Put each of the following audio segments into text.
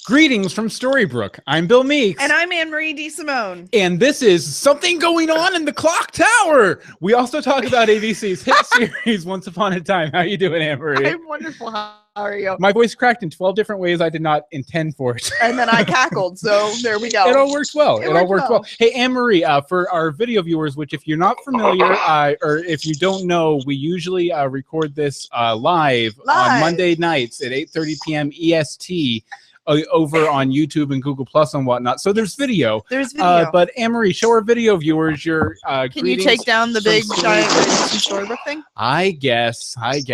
Greetings from Storybrooke. I'm Bill Meeks. And I'm Anne-Marie DeSimone. And this is Something Going On in the Clock Tower. We also talk about ABC's hit series, Once Upon a Time. How you doing, Anne-Marie? I'm wonderful. How are you? My voice cracked in 12 different ways I did not intend for it. And then I cackled, so there we go. It all works well. It all worked well. Hey, Anne-Marie, for our video viewers, which if you're not familiar or if you don't know, we usually record this live on Monday nights at 8:30 p.m. EST. Over on YouTube and Google Plus and whatnot. So there's video. There's video. But Anne-Marie, show our video viewers your Can you take down the big giant Storybrooke thing? I guess. Let's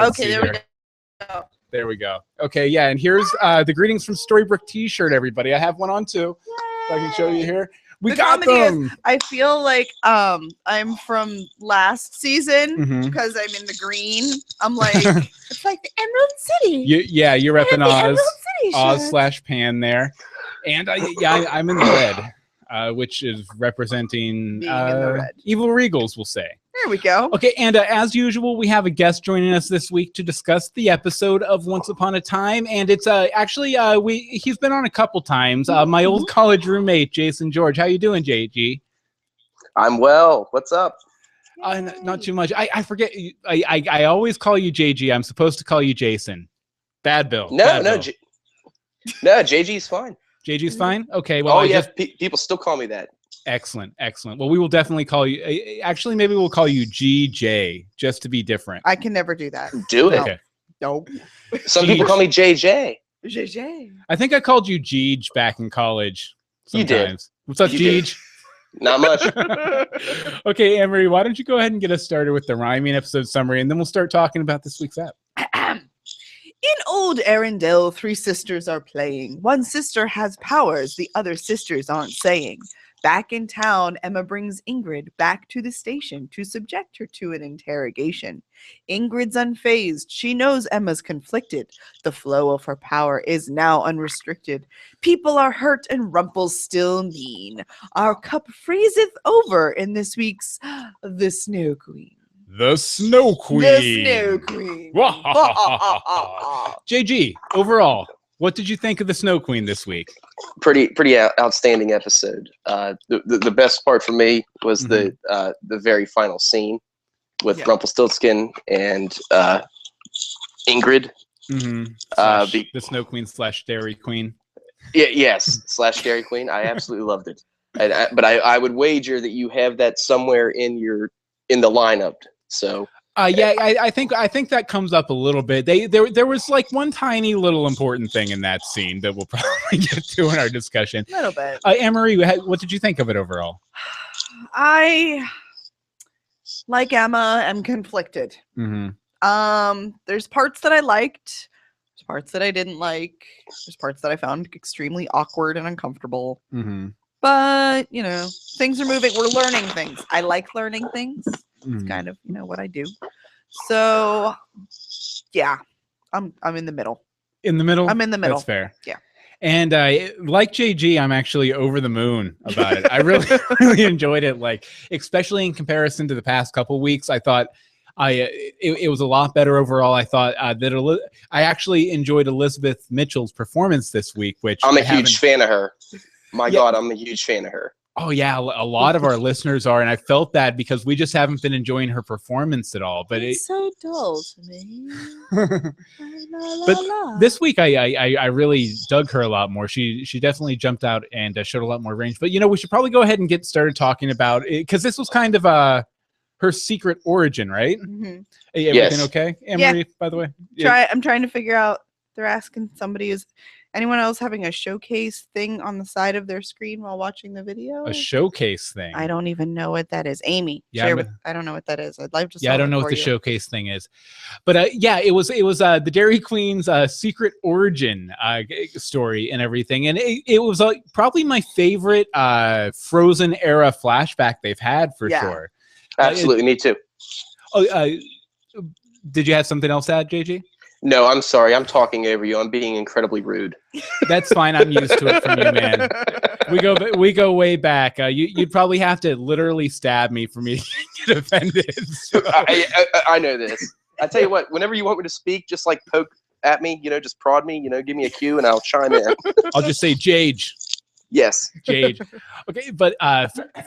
okay, there we go. There we go. Okay, yeah, and here's the Greetings from Storybrooke t-shirt, everybody. I have one on too. If I can show you here. We got them. I feel like I'm from last season because I'm in the green. I'm like, it's like the Emerald City. You're repping Oz/Pan there. And I'm in the red, which is representing evil regals, we'll say. There we go. Okay, and as usual, we have a guest joining us this week to discuss the episode of Once Upon a Time, and it's actually he's been on a couple times. My old college roommate, Jason George. How you doing, JG? I'm well. What's up? Not too much. I forget. I always call you JG. I'm supposed to call you Jason. Bad Bill. No, JG's fine. JG's fine. Okay. Well, people still call me that. Excellent. Well, we will definitely call you. Actually, maybe we'll call you GJ just to be different. I can never do that. Do it. Okay. Nope. Some people call me JJ. JJ. I think I called you Jeej back in college. Sometimes. You did. What's up, Jeej? Not much. Okay, Anne-Marie, why don't you go ahead and get us started with the rhyming episode summary, and then we'll start talking about this week's app. In old Arendelle, 3 sisters are playing. One sister has powers the other sisters aren't saying. Back in town, Emma brings Ingrid back to the station to subject her to an interrogation. Ingrid's unfazed. She knows Emma's conflicted. The flow of her power is now unrestricted. People are hurt and Rumple's still mean. Our cup freezeth over in this week's The Snow Queen. The Snow Queen. The Snow Queen. JG, overall, what did you think of The Snow Queen this week? Pretty outstanding episode. The best part for me was the very final scene with Rumpelstiltskin and Ingrid. The Snow Queen / Dairy Queen. Yes, / Dairy Queen. I absolutely loved it. But I would wager that you have that somewhere in the lineup. So. I think that comes up a little bit. There was like one tiny little important thing in that scene that we'll probably get to in our discussion. A little bit. Anne-Marie, what did you think of it overall? I, like Emma, am conflicted. There's parts that I liked. There's parts that I didn't like. There's parts that I found extremely awkward and uncomfortable. But, things are moving. We're learning things. I like learning things. It's kind of, what I do. So, yeah, I'm in the middle. In the middle? I'm in the middle. That's fair. Yeah. And like JG, I'm actually over the moon about it. I really enjoyed it. Like, especially in comparison to the past couple weeks, I thought it was a lot better overall. I thought that I actually enjoyed Elizabeth Mitchell's performance this week, which I'm a huge fan of her. God, I'm a huge fan of her. Oh, yeah, a lot of our listeners are, and I felt that because we just haven't been enjoying her performance at all. But it's so dull to me. But this week, I really dug her a lot more. She definitely jumped out and showed a lot more range. But, we should probably go ahead and get started talking about it, because this was kind of her secret origin, right? Everything okay, Anne-Marie, by the way? I'm trying to figure out, they're asking somebody, is anyone else having a showcase thing on the side of their screen while watching the video? A showcase thing? I don't even know what that is. Amy, I don't know what that is. I'd like to. I don't know what the showcase thing is, but it was the Dairy Queen's secret origin story and everything, and it was probably my favorite Frozen era flashback they've had for sure. Absolutely, me too. Did you have something else to add, JG? No, I'm sorry. I'm talking over you. I'm being incredibly rude. That's fine. I'm used to it from you, man. We go way back. You'd probably have to literally stab me for me to get offended. So. I know this. I tell you what. Whenever you want me to speak, just like poke at me, just prod me, give me a cue and I'll chime in. I'll just say Jade. Yes. Jade. Okay, but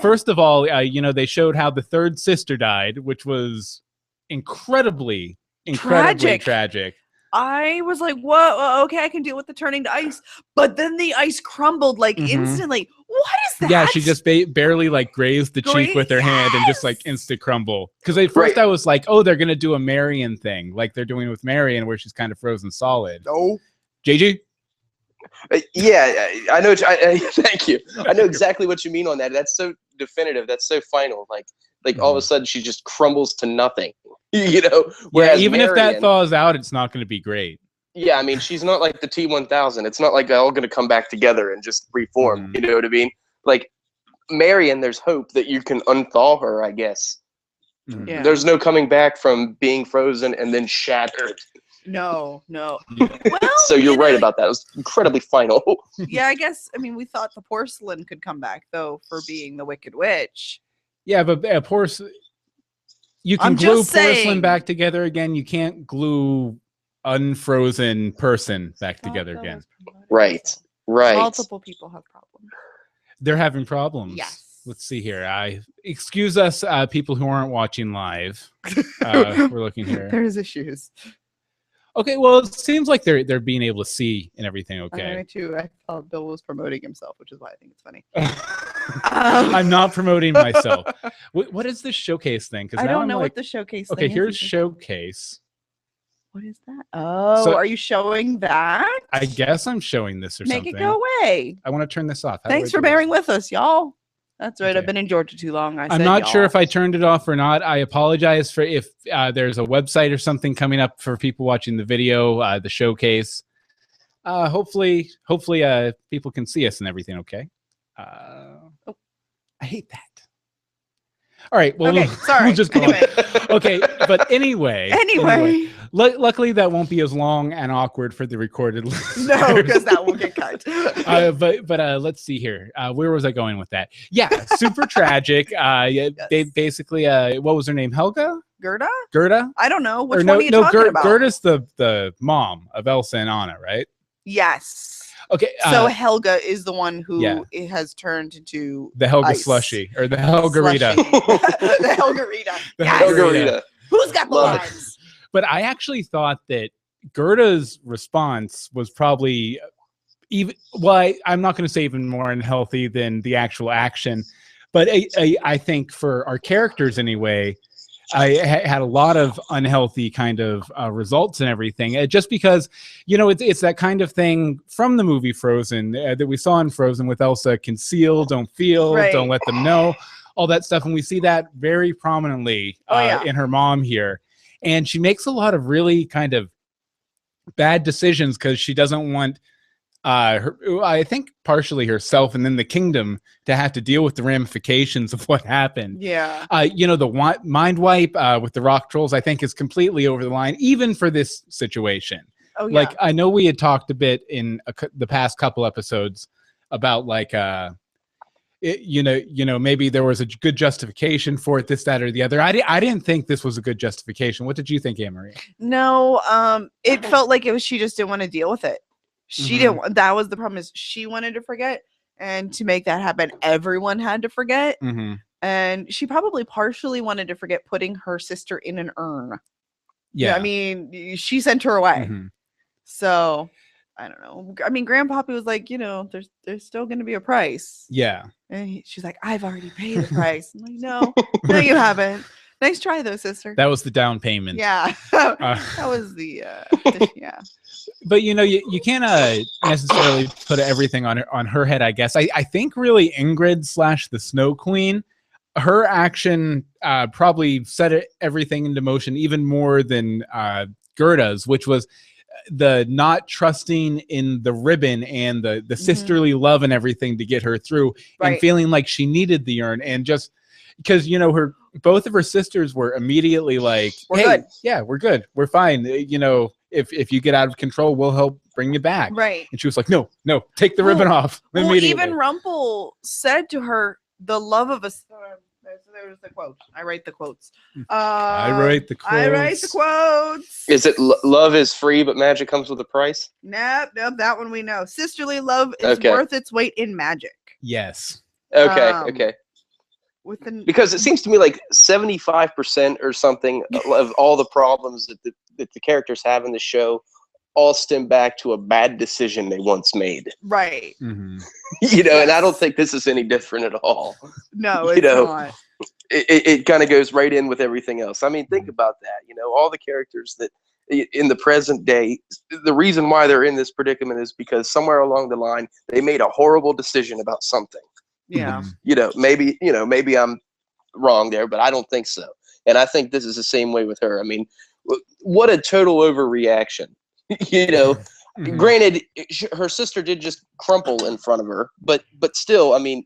first of all, they showed how the third sister died, which was incredibly tragic. I was like, whoa, okay, I can deal with the turning to ice. But then the ice crumbled instantly. What is that? Yeah, she just barely grazed the cheek with her hand and just instant crumble. Because at first I was like, oh, they're going to do a Marion thing like they're doing with Marion where she's kind of frozen solid. No. JG? Yeah, I know. Thank you. I know exactly what you mean on that. That's so definitive. That's so final. All of a sudden she just crumbles to nothing. Whereas even Marion, if that thaws out, it's not going to be great. Yeah, I mean, she's not like the T-1000. It's not like they're all going to come back together and just reform. You know what I mean? Like Marion, there's hope that you can unthaw her, I guess. Yeah. There's no coming back from being frozen and then shattered. No. Well, so you're right about that. It was incredibly final. Yeah, I guess. I mean, we thought the porcelain could come back though for being the Wicked Witch. Yeah, but you can glue porcelain back together again. You can't glue unfrozen person back together again. Right. Multiple people have problems. They're having problems. Yes. Let's see here. Excuse us, people who aren't watching live. We're looking here. There's issues. Okay, well, it seems like they're being able to see and everything. Okay. Me too. I thought Bill was promoting himself, which is why I think it's funny. I'm not promoting myself. What is this showcase thing? I don't know what the showcase thing is. Okay, here's showcase. What is that? Oh, so, are you showing that? I guess I'm showing this or something. Make it go away. I want to turn this off. Thanks for bearing with us, y'all. That's right. Okay. I've been in Georgia too long. I'm not sure if I turned it off or not. I apologize for if there's a website or something coming up for people watching the video, the showcase. Hopefully, people can see us and everything. Okay. I hate that. All right. Well, okay, sorry. We'll just go on. Okay, but anyway. Luckily, that won't be as long and awkward for the recorded listeners. No, because that will get cut. But let's see here. Where was I going with that? Yeah, super tragic. Yes. They basically, what was her name? Helga? Gerda? I don't know. Which one are you talking about? Gerda's the mom of Elsa and Anna, right? Yes. Okay. So Helga is the one who it has turned into the Helga slushy or the Helgarita. The Helgarita. Helgarita. Who's got the lines? But I actually thought that Gerda's response was probably I'm not going to say even more unhealthy than the actual action, but I think for our characters anyway, I had a lot of unhealthy kind of results and everything. Just because, it's that kind of thing from the movie Frozen that we saw in Frozen with Elsa: conceal, don't feel, don't let them know, all that stuff. And we see that very prominently in her mom here. And she makes a lot of really kind of bad decisions because she doesn't want I think partially herself and then the kingdom to have to deal with the ramifications of what happened. Yeah. The mind wipe with the rock trolls, I think, is completely over the line, even for this situation. Oh, yeah. Like, I know we had talked a bit in the past couple episodes about maybe there was a good justification for it, this, that, or the other. I didn't think this was a good justification. What did you think, Anne-Marie? No, it felt like she just didn't want to deal with it. She didn't. That was the problem. Is she wanted to forget, and to make that happen, everyone had to forget. And she probably partially wanted to forget putting her sister in an urn. Yeah, I mean, she sent her away. So I don't know. I mean, Grandpappy was like, there's still going to be a price. Yeah. And she's like, I've already paid the price. I'm like, no, you haven't. Nice try though, sister. That was the down payment. Yeah. That was the yeah. But you can't necessarily put everything on her head, I guess. I think really Ingrid / the Snow Queen, her action probably set everything into motion even more than Gerda's, which was the not trusting in the ribbon and the sisterly love and everything to get her through, and feeling like she needed the urn, and just because both of her sisters were immediately like, we're good. Yeah, we're good, we're fine, if you get out of control, we'll help bring you back. Right. And she was like, no, take the ribbon off immediately. Even Rumple said to her, the love of a there's the quote. I write the quotes. I write the quotes. I write the quotes. Is it love is free, but magic comes with a price? Nope, that one we know. Sisterly love is worth its weight in magic. Yes. Okay, okay. Because it seems to me like 75% or something of all the problems that the characters have in the show all stem back to a bad decision they once made. Right. Mm-hmm. You know, and I don't think this is any different at all. No, it's not. It kind of goes right in with everything else. I mean, think about that. You know, all the characters that in the present day, the reason why they're in this predicament is because somewhere along the line they made a horrible decision about something. Yeah. You know, maybe I'm wrong there, but I don't think so. And I think this is the same way with her. I mean, what a total overreaction. You know, granted, her sister did just crumple in front of her, but still, I mean,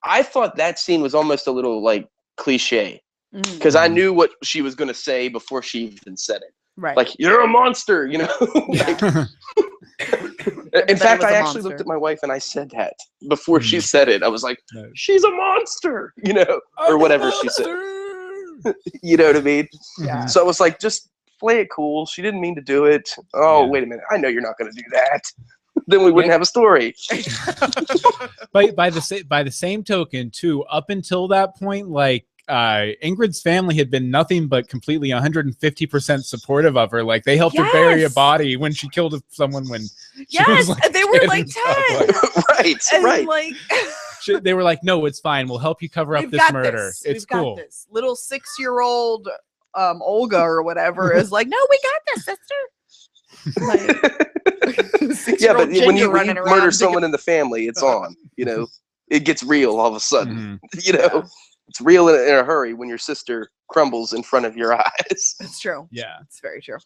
I thought that scene was almost a little like cliche because I knew what she was going to say before she even said it. Right. Like, you're a monster, you know? Like, in fact, I actually looked at my wife and I said that before she said it. I was like, she's a monster, you know, or whatever she said. You know what I mean? Yeah. So I was like, just play it cool. She didn't mean to do it. Oh, wait a minute. I know you're not going to do that. Then we wouldn't have a story. By the same token, too, up until that point, like Ingrid's family had been nothing but completely 150% supportive of her. Like they helped her bury a body when she killed someone when she was like they were like 10. Right, and right. Like they were like, no, it's fine. We'll help you cover up this murder. It's cool. Got this. Little 6-year-old Olga or whatever is like, no, we got this, sister. Like, yeah, but when you murder someone in the family, it's on. You know, it gets real all of a sudden. You know, it's real in a hurry when your sister crumbles in front of your eyes. It's true. Yeah, it's very true.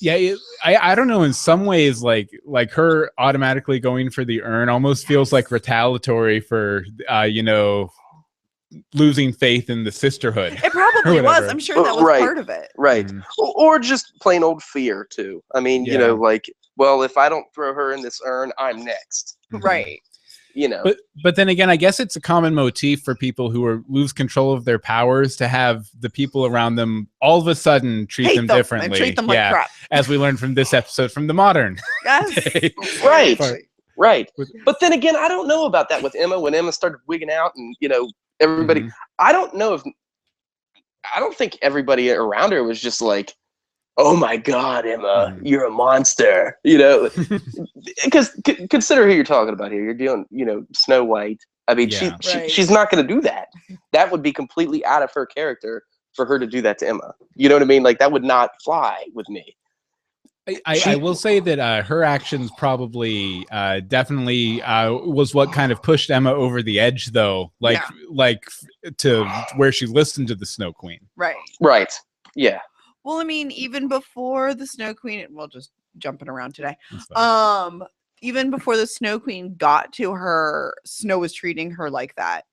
Yeah, I don't know. In some ways, like her automatically going for the urn almost feels like retaliatory for you know, losing faith in the sisterhood. It probably was. I'm sure that was part of it. Right. Or just plain old fear too. I mean, you know, like, well, if I don't throw her in this urn, I'm next. Right. You know. But then again, I guess it's a common motif for people who lose control of their powers to have the people around them all of a sudden treat them differently. And treat them like crap. As we learned from this episode from the modern. Yes. Right. Right. But then again, I don't know about that with Emma. When Emma started wigging out and, you know, everybody, I don't think everybody around her was just like, oh my God, Emma, you're a monster, you know, because consider who you're talking about here. You're dealing, you know, Snow White. I mean, she's not going to do that. That would be completely out of her character for her to do that to Emma. You know what I mean? Like that would not fly with me. I will say that her actions probably definitely was what kind of pushed Emma over the edge, though. Like to where she listened to the Snow Queen. Right. Right. Yeah. Well, I mean, even before the Snow Queen, well, just jumping around today. Even before the Snow Queen got to her, Snow was treating her like that.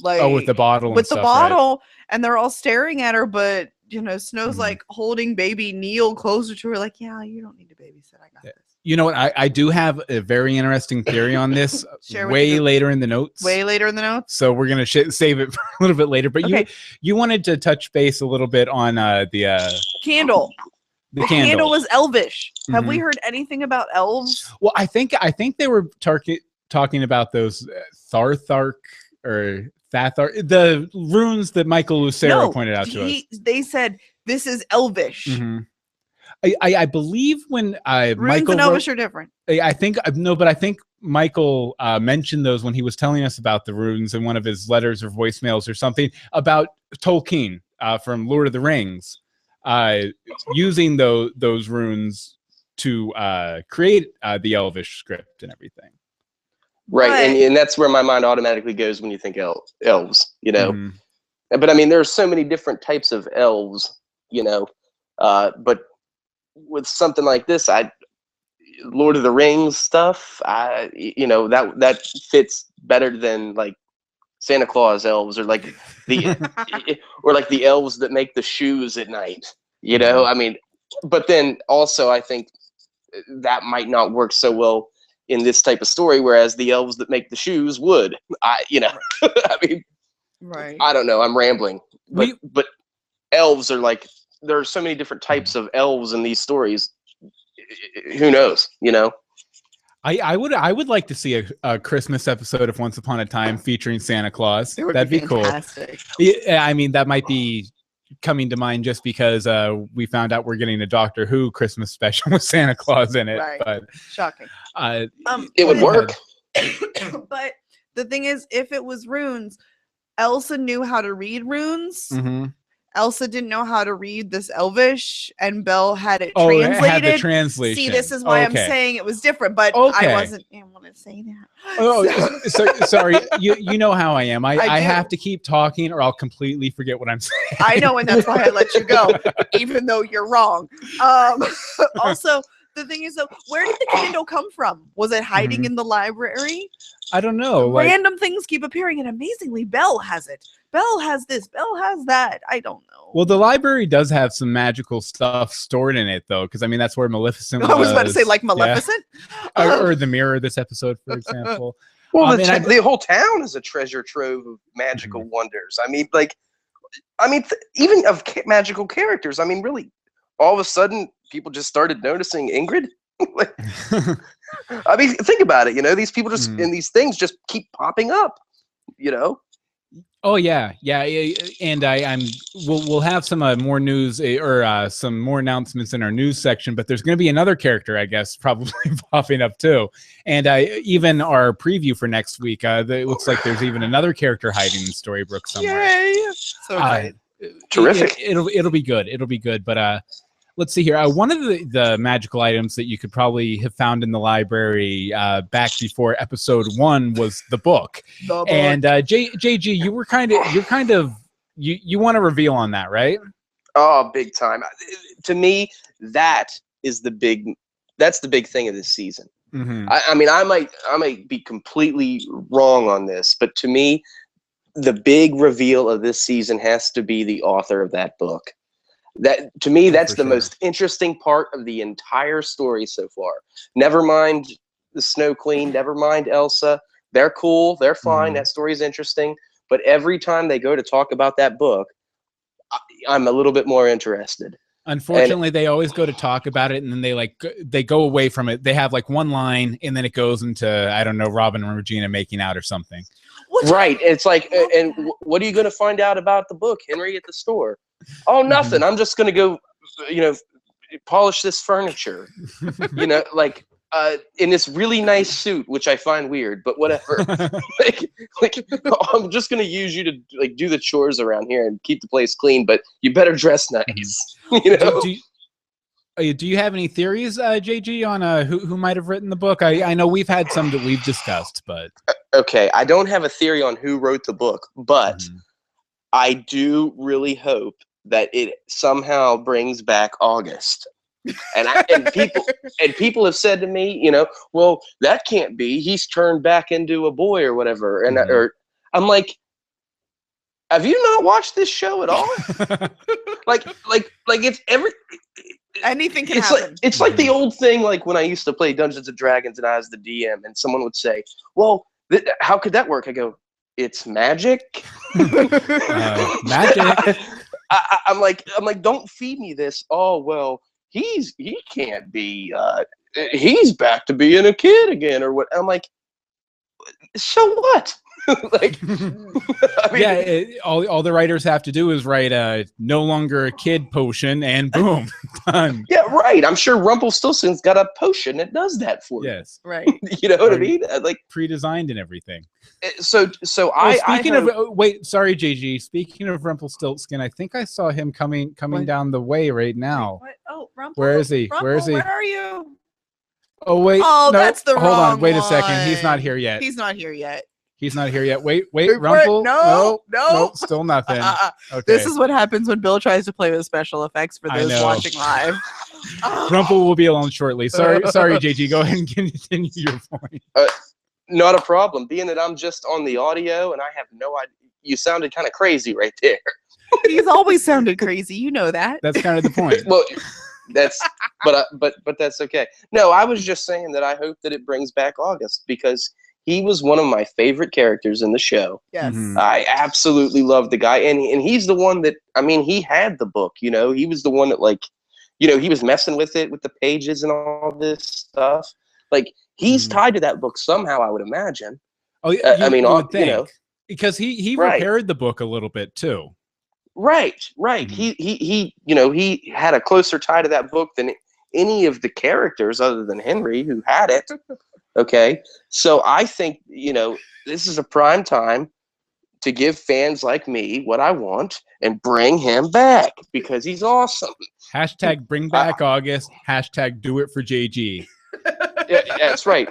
Like with the bottle. With the bottle, and they're all staring at her, but you know, Snow's like holding baby Neil closer to her, like, yeah, you don't need to babysit. I got this. You know what? I do have a very interesting theory on this. Way later in the notes. Way later in the notes. So we're gonna save it for a little bit later. But you wanted to touch base a little bit on the candle. The candle was elvish. Have we heard anything about elves? Well, I think they were talking about those Tharthark or Thathar, the runes that Michael Lucero pointed out to us. They said this is elvish. I believe when runes Michael and elvish are different. I think Michael mentioned those when he was telling us about the runes in one of his letters or voicemails or something about Tolkien from Lord of the Rings, using those runes to create the elvish script and everything. Right, and that's where my mind automatically goes when you think elves, you know. But I mean, there are so many different types of elves, you know. But with something like this, Lord of the Rings stuff, you know, that fits better than like Santa Claus elves or like the elves that make the shoes at night, you know. I mean, but then also I think that might not work so well in this type of story, whereas the elves that make the shoes would. You know, I mean, Right. I don't know. I'm rambling, but We- but elves are like, there are so many different types of elves in these stories. Who knows? You know. I would like to see a Christmas episode of Once Upon a Time featuring Santa Claus. It would That'd be fantastic. cool. Yeah, I mean, that might be coming to mind just because we found out we're getting a Doctor Who Christmas special with Santa Claus in it. Right. But Shocking. It would work. But the thing is, if it was runes, Elsa knew how to read runes. Mm-hmm. Elsa didn't know how to read this Elvish, and Belle had it Oh, translated. it had the translation. See, this is why I'm Okay. saying it was different, but Okay. I wasn't. I didn't want to say that. Oh, sorry. You know how I am. I do. have to keep talking, or I'll completely forget what I'm saying. I know, and that's why I let you go, even though you're wrong. Also, the thing is, though, where did the candle come from? Was it hiding in the library? I don't know. Like, Random things keep appearing, and amazingly, Belle has it. Belle has this. Belle has that. I don't know. well, the library does have some magical stuff stored in it, though, because I mean that's where Maleficent. I was about to say, like Yeah. Maleficent. or the mirror. This episode, for example. Well, and the whole town is a treasure trove of magical wonders. I mean, even of magical characters. I mean, really, all of a sudden, people just started noticing Ingrid. Like, I mean, think about it. You know, these people just in these things just keep popping up. You know. Oh yeah, and we'll have some more news or some more announcements in our news section. But there's going to be another character, I guess, probably popping up too. And even our preview for next week, it looks like there's even another character hiding in Storybrooke somewhere. Yay! So excited. Terrific. It'll be good. It'll be good. But let's see here. One of the magical items that you could probably have found in the library back before episode 1 was the book. And JG, you want to reveal on that, right? Oh, big time. To me, that's the big thing of this season. Mm-hmm. I mean, I might be completely wrong on this, but to me, the big reveal of this season has to be the author of that book. That, to me, that's the most interesting part of the entire story so far. Never mind the Snow Queen, never mind Elsa. They're cool, they're fine, that story is interesting. But every time they go to talk about that book, I'm a little bit more interested. Unfortunately, they always go to talk about it, and then they go away from it. They have like one line, and then it goes into, I don't know, Robin and Regina making out or something. Right. It's like, and what are you going to find out about the book, Henry, at the store? Oh, nothing. I'm just going to go, polish this furniture, like in this really nice suit, which I find weird, but whatever. like I'm just going to use you to like do the chores around here and keep the place clean, but you better dress nice. Do you have any theories, JG, on who might have written the book? I know we've had some that we've discussed, but okay, I don't have a theory on who wrote the book, but I do really hope that it somehow brings back August. And people have said to me, well, that can't be. He's turned back into a boy or whatever. And or I'm like, have you not watched this show at all? like it's anything can happen. It's like the old thing, like when I used to play Dungeons and Dragons and I was the DM, and someone would say, "Well, how could that work?" I go, "It's magic." Magic. I'm like, don't feed me this. Oh well, he can't be. He's back to being a kid again, or what? I'm like, so what? Like, I mean, all the writers have to do is write no longer a kid potion, and boom, done. Yeah, right. I'm sure Rumpelstiltskin's got a potion that does that for you. Yes, right. You know what I mean? Like pre-designed and everything. So speaking of wait, sorry, JG. Speaking of Rumpelstiltskin, I think I saw him coming down the way right now. What? Oh, Rumple. Where is he? Rumple, Where is he? Where are you? Oh wait. Oh, no, that's the hold wrong on. Wait a second. He's not one. here yet. He's not here yet. He's not here yet. Wait, Rumple. No. Still nothing. Okay. This is what happens when Bill tries to play with special effects for those watching live. Rumple will be alone shortly. Sorry, JG. Go ahead and continue your point. Not a problem. Being that I'm just on the audio and I have no idea. You sounded kind of crazy right there. He's always sounded crazy. You know that. That's kind of the point. Well, but that's okay. No, I was just saying that I hope that it brings back August because He was one of my favorite characters in the show. Yes. I absolutely loved the guy. And he's the one that, I mean, he had the book, you know, he was the one that, like, you know, he was messing with it, with the pages and all this stuff. Like, he's tied to that book somehow, I would imagine. Oh, I mean, you would think, you know, because he right. repaired the book a little bit too. Right. He, you know, he had a closer tie to that book than any of the characters other than Henry who had it. Okay. So I think, you know, this is a prime time to give fans like me what I want and bring him back because he's awesome. Hashtag bring back August. Hashtag do it for JG. Yeah, that's right.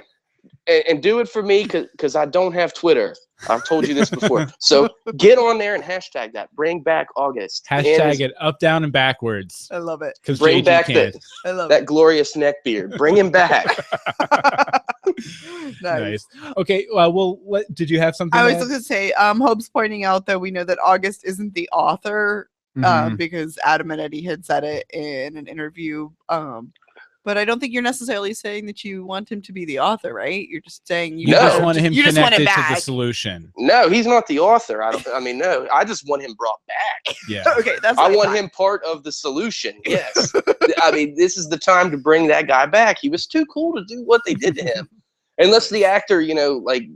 And do it for me because I don't have Twitter. I've told you this before. So get on there and hashtag that. Bring back August. Hashtag it up, down, and backwards. I love it. Because bring JG back can't. that glorious neck beard. Bring him back. Nice. Okay. Well, did you have something? I was going to say, Hope's pointing out that we know that August isn't the author because Adam and Eddie had said it in an interview. But I don't think you're necessarily saying that you want him to be the author, right? You're just saying you just want him connected to the solution. No, he's not the author. I mean, no, I just want him brought back. Yeah. Okay, that's I want him part of the solution. Yes. I mean, this is the time to bring that guy back. He was too cool to do what they did to him. Unless the actor, you know, like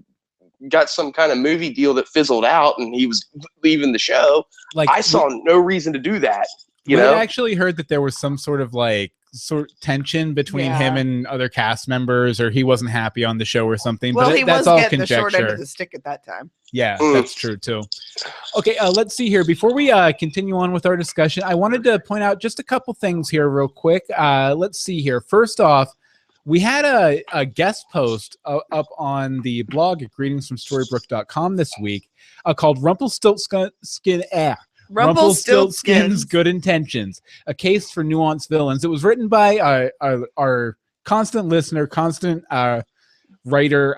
got some kind of movie deal that fizzled out and he was leaving the show. Like, I saw no reason to do that. You know, I actually heard that there was some sort of tension between him and other cast members, or he wasn't happy on the show or something. Well, but he that's was all getting conjecture. the short end of the stick at that time. Yeah, that's true too. Okay, let's see here. Before we continue on with our discussion, I wanted to point out just a couple things here real quick. Let's see here. First off, we had a guest post up on the blog at greetingsfromstorybrooke.com this week called Rumpelstiltskin's Good Intentions, a case for nuanced villains. It was written by our constant listener, constant writer,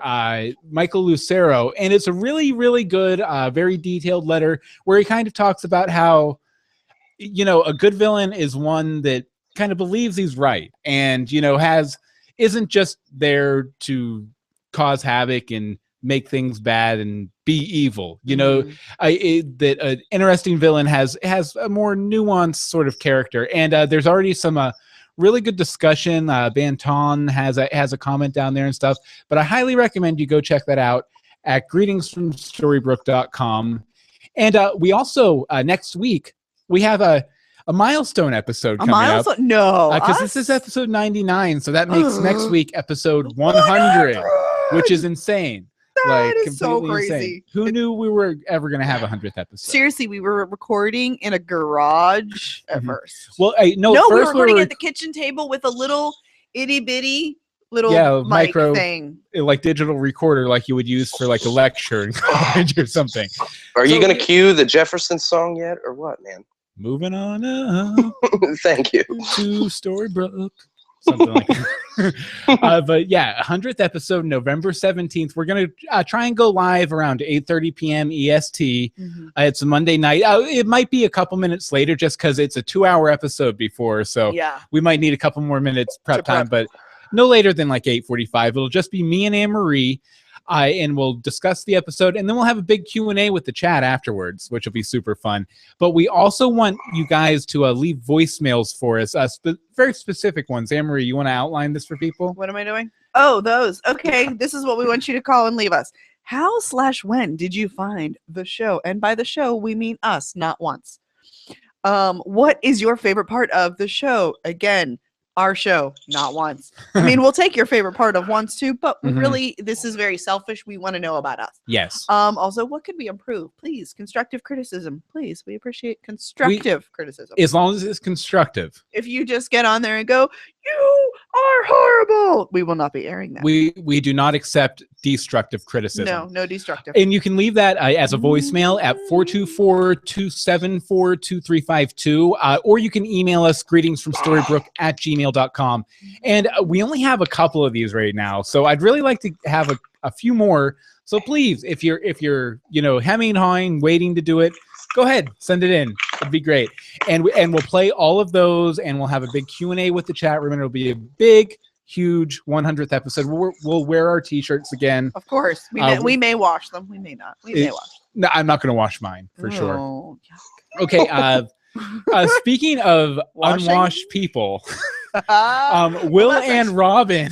Michael Lucero, and it's a really, really good, very detailed letter where he kind of talks about how, you know, a good villain is one that kind of believes he's right and, you know, isn't just there to cause havoc and make things bad and be evil. You know, that an interesting villain has a more nuanced sort of character. And there's already some really good discussion. Banton has a comment down there and stuff. But I highly recommend you go check that out at greetingsfromstorybrooke.com. And we also, next week, we have a milestone episode coming up. No. Because this is episode 99. So that makes next week episode 100, which is insane. That is so crazy. Insane. Who knew we were ever going to have a 100th episode? Seriously, we were recording in a garage at first. Well, no, we were recording at the kitchen table with a little itty bitty little micro thing, like digital recorder, like you would use for like a lecture in college or something. Are you going to cue the Jefferson song yet, or what, man? Moving on up. Thank you. To Storybrooke. Something like that. But yeah, 100th episode, November 17th. We're going to try and go live around 8:30 p.m. EST. It's a Monday night. It might be a couple minutes later just because it's a 2-hour episode before. So we might need a couple more minutes prep time, but no later than like 8:45. It'll just be me and Anne-Marie. And we'll discuss the episode, and then we'll have a big Q&A with the chat afterwards, which will be super fun. But we also want you guys to leave voicemails for us, very specific ones. Anne-Marie, you want to outline this for people? What am I doing? Oh, those. Okay, this is what we want you to call and leave us. How/when did you find the show? And by the show, we mean us, not once. What is your favorite part of the show? Again, our show, not once. I mean, we'll take your favorite part of once too, but really, this is very selfish. We want to know about us. Yes. Also, what could we improve? Please, constructive criticism. Please, we appreciate constructive criticism. As long as it's constructive. If you just get on there and go, you are horrible, we will not be airing that. We do not accept destructive criticism. No destructive. And you can leave that as a voicemail at 424-274-2352, or you can email us greetingsfromstorybrooke@gmail.com. And we only have a couple of these right now, so I'd really like to have a few more. So please, if you're hemming and hawing, waiting to do it, go ahead, send it in. It'd be great. And we'll play all of those, and we'll have a big Q&A with the chat room, and it'll be a big, huge 100th episode. We'll wear our t-shirts again. Of course. We may wash them. We may not. We may wash them. No, I'm not going to wash mine for sure. Oh, Okay. Speaking of Washing? unwashed people, yuck. Will that's and Robin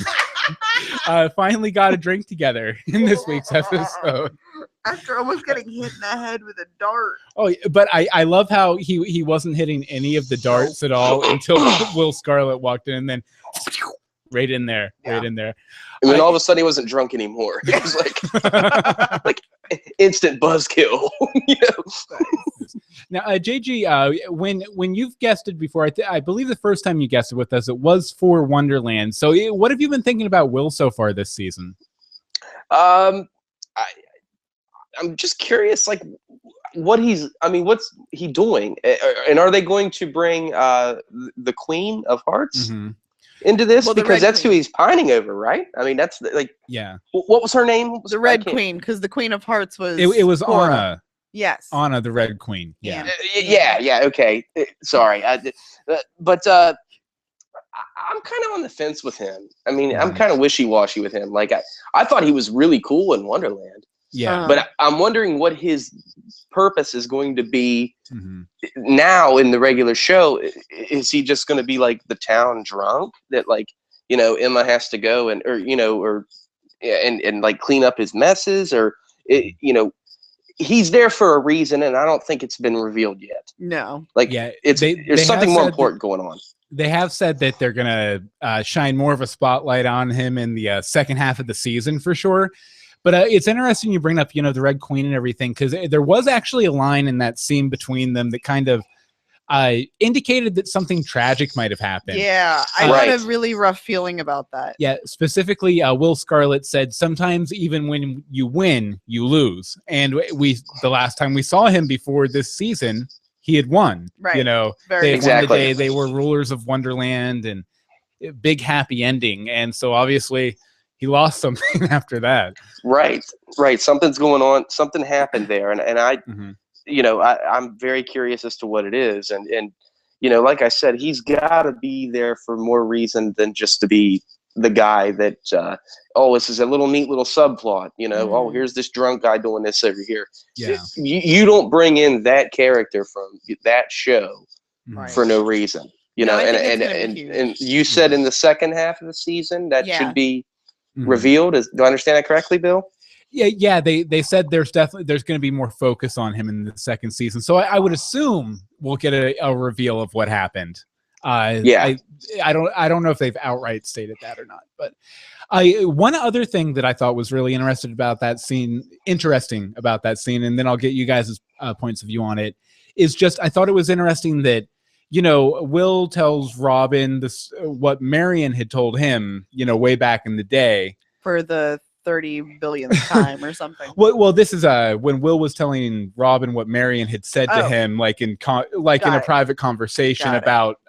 finally got a drink together in this week's episode. After almost getting hit in the head with a dart. Oh, but I love how he wasn't hitting any of the darts at all until Will Scarlet walked in, and then right in there. And then all of a sudden he wasn't drunk anymore. It was like instant buzzkill. You know? Now, JG, when you've guested before, I believe the first time you guested with us, it was for Wonderland. So what have you been thinking about Will so far this season? I'm just curious, like, what's he doing? And are they going to bring the Queen of Hearts into this? Well, because that's who he's pining over, right? I mean, that's yeah. What was her name? The Red Queen, because the Queen of Hearts was it was Cora. Anna. Yes. Anna, the Red Queen. Yeah. Yeah. Okay. Sorry. But I'm kind of on the fence with him. I mean, I'm kind of wishy-washy with him. Like, I thought he was really cool in Wonderland. Yeah. But I'm wondering what his purpose is going to be now in the regular show. Is he just going to be like the town drunk that, like, you know, Emma has to go and like clean up his messes, or you know, he's there for a reason, and I don't think it's been revealed yet. No. Like, there's something more important going on. They have said that they're going to shine more of a spotlight on him in the second half of the season for sure. But it's interesting you bring up, you know, the Red Queen and everything, because there was actually a line in that scene between them that kind of indicated that something tragic might have happened. Yeah, I had a really rough feeling about that. Yeah, specifically, Will Scarlet said, sometimes even when you win, you lose. And the last time we saw him before this season, he had won. Right. You know, they had won the day. They were rulers of Wonderland, and big happy ending. And so obviously he lost something after that. Right. Something's going on. Something happened there. And I, you know, I'm very curious as to what it is. And, you know, like I said, he's got to be there for more reason than just to be the guy that, this is a neat little subplot, you know, oh, here's this drunk guy doing this over here. Yeah. You don't bring in that character from that show for no reason, you know, and you said in the second half of the season that should be revealed. Do I understand that correctly, Bill? Yeah. They said there's going to be more focus on him in the second season. So I would assume we'll get a reveal of what happened. I don't know if they've outright stated that or not, but one other thing that I thought was really interesting about that scene, and then I'll get you guys' points of view on it, is just I thought it was interesting that, you know, Will tells Robin this what Marion had told him, you know, way back in the day for the 30 billionth time or something. Well, this is when Will was telling Robin what Marion had said to him, like in a private conversation about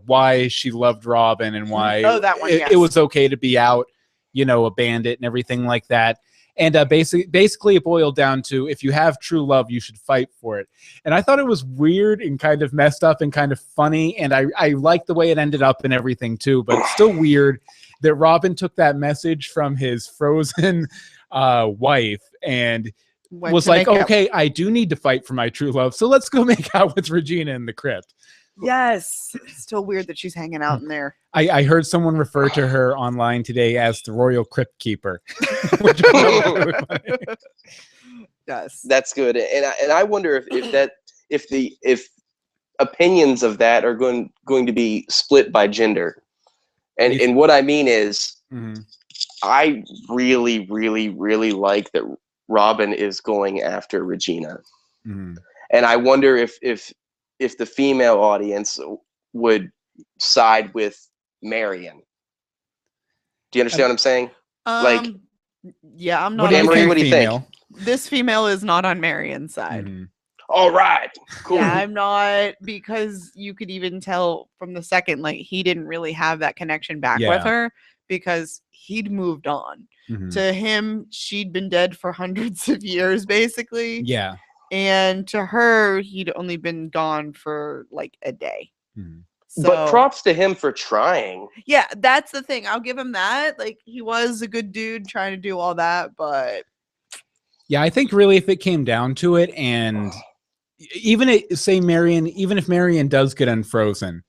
why she loved Robin and why it was okay to be out, you know, a bandit and everything like that. And basically it boiled down to, if you have true love, you should fight for it. And I thought it was weird and kind of messed up and kind of funny. And I liked the way it ended up and everything too, but it's still weird that Robin took that message from his frozen wife and was like, okay, I do need to fight for my true love. So let's go make out with Regina in the crypt. Yes. It's still weird that she's hanging out in there. I heard someone refer to her online today as the Royal Crypt Keeper. Yes. That's good. And I wonder if opinions of that are going to be split by gender. And what I mean is, I really, really, really like that Robin is going after Regina. And I wonder if the female audience would side with Marion. Do you understand what I'm saying? Yeah, I'm not. Anne-Marie, what do you think? This female is not on Marion's side. All right, cool. Yeah, I'm not, because you could even tell from the second, like, he didn't really have that connection back with her because he'd moved on. To him, she'd been dead for hundreds of years, basically. Yeah. And to her, he'd only been gone for like a day. But props to him for trying. Yeah, that's the thing. I'll give him that. Like, he was a good dude trying to do all that, but yeah, I think really if it came down to it, and even if Marion does get unfrozen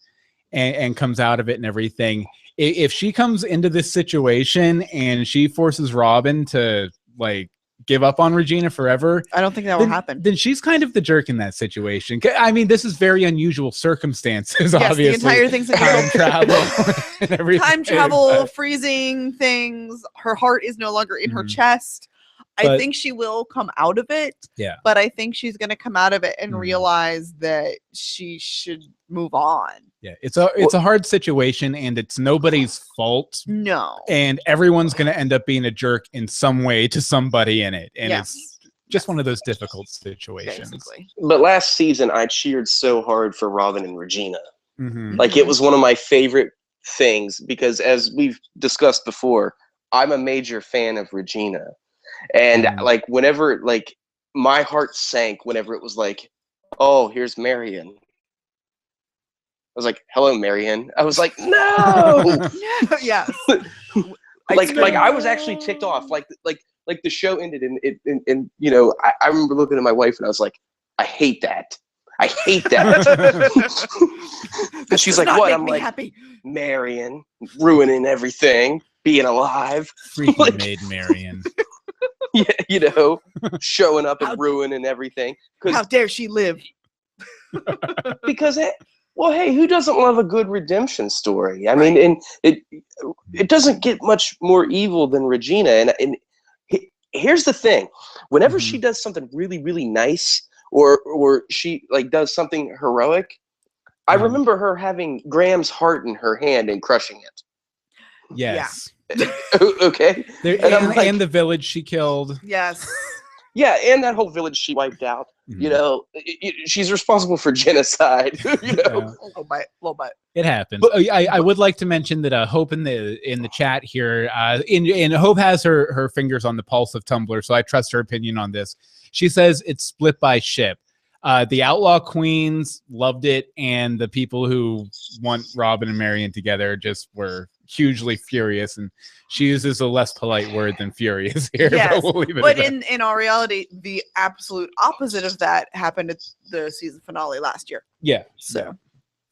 and comes out of it and everything, if she comes into this situation and she forces Robin to like give up on Regina forever, I don't think that will happen. Then she's kind of the jerk in that situation. I mean, this is very unusual circumstances. Yes, obviously, the entire thing's like time travel, and everything. Time travel, freezing things. Her heart is no longer in her chest. I think she will come out of it. Yeah, but I think she's going to come out of it and realize that she should move on. Yeah, it's a hard situation, and it's nobody's fault. No, and everyone's going to end up being a jerk in some way to somebody in it, and it's just one of those difficult situations. Basically. But last season, I cheered so hard for Robin and Regina. Mm-hmm. Like, it was one of my favorite things because, as we've discussed before, I'm a major fan of Regina. And like, whenever, like, my heart sank whenever it was like, oh, here's Marion. I was like, hello, Marion. I was like, no. Yes. like I was actually ticked off. Like the show ended and you know, I remember looking at my wife and I was like, I hate that. I hate that. And she's like, what? I'm like, happy. Marion ruining everything, being alive. Freaking like, made Marion. Yeah, you know, showing up and ruining everything. How dare she live? Because well, hey, who doesn't love a good redemption story? I mean, and it doesn't get much more evil than Regina. And here's the thing: whenever she does something really, really nice, or she like does something heroic, I remember her having Graham's heart in her hand and crushing it. Yes. Yeah. Okay. And the village she killed. Yes. Yeah, and that whole village she wiped out. Mm-hmm. You know, she's responsible for genocide. You know, a little bit. It happens. But, I would like to mention that Hope in the chat here, and Hope has her fingers on the pulse of Tumblr, so I trust her opinion on this. She says it's split by ship. The Outlaw Queens loved it, and the people who want Robin and Marion together just were hugely furious, and she uses a less polite word than furious here. Yes, but we'll leave it but at that. in our reality, the absolute opposite of that happened at the season finale last year. Yeah. So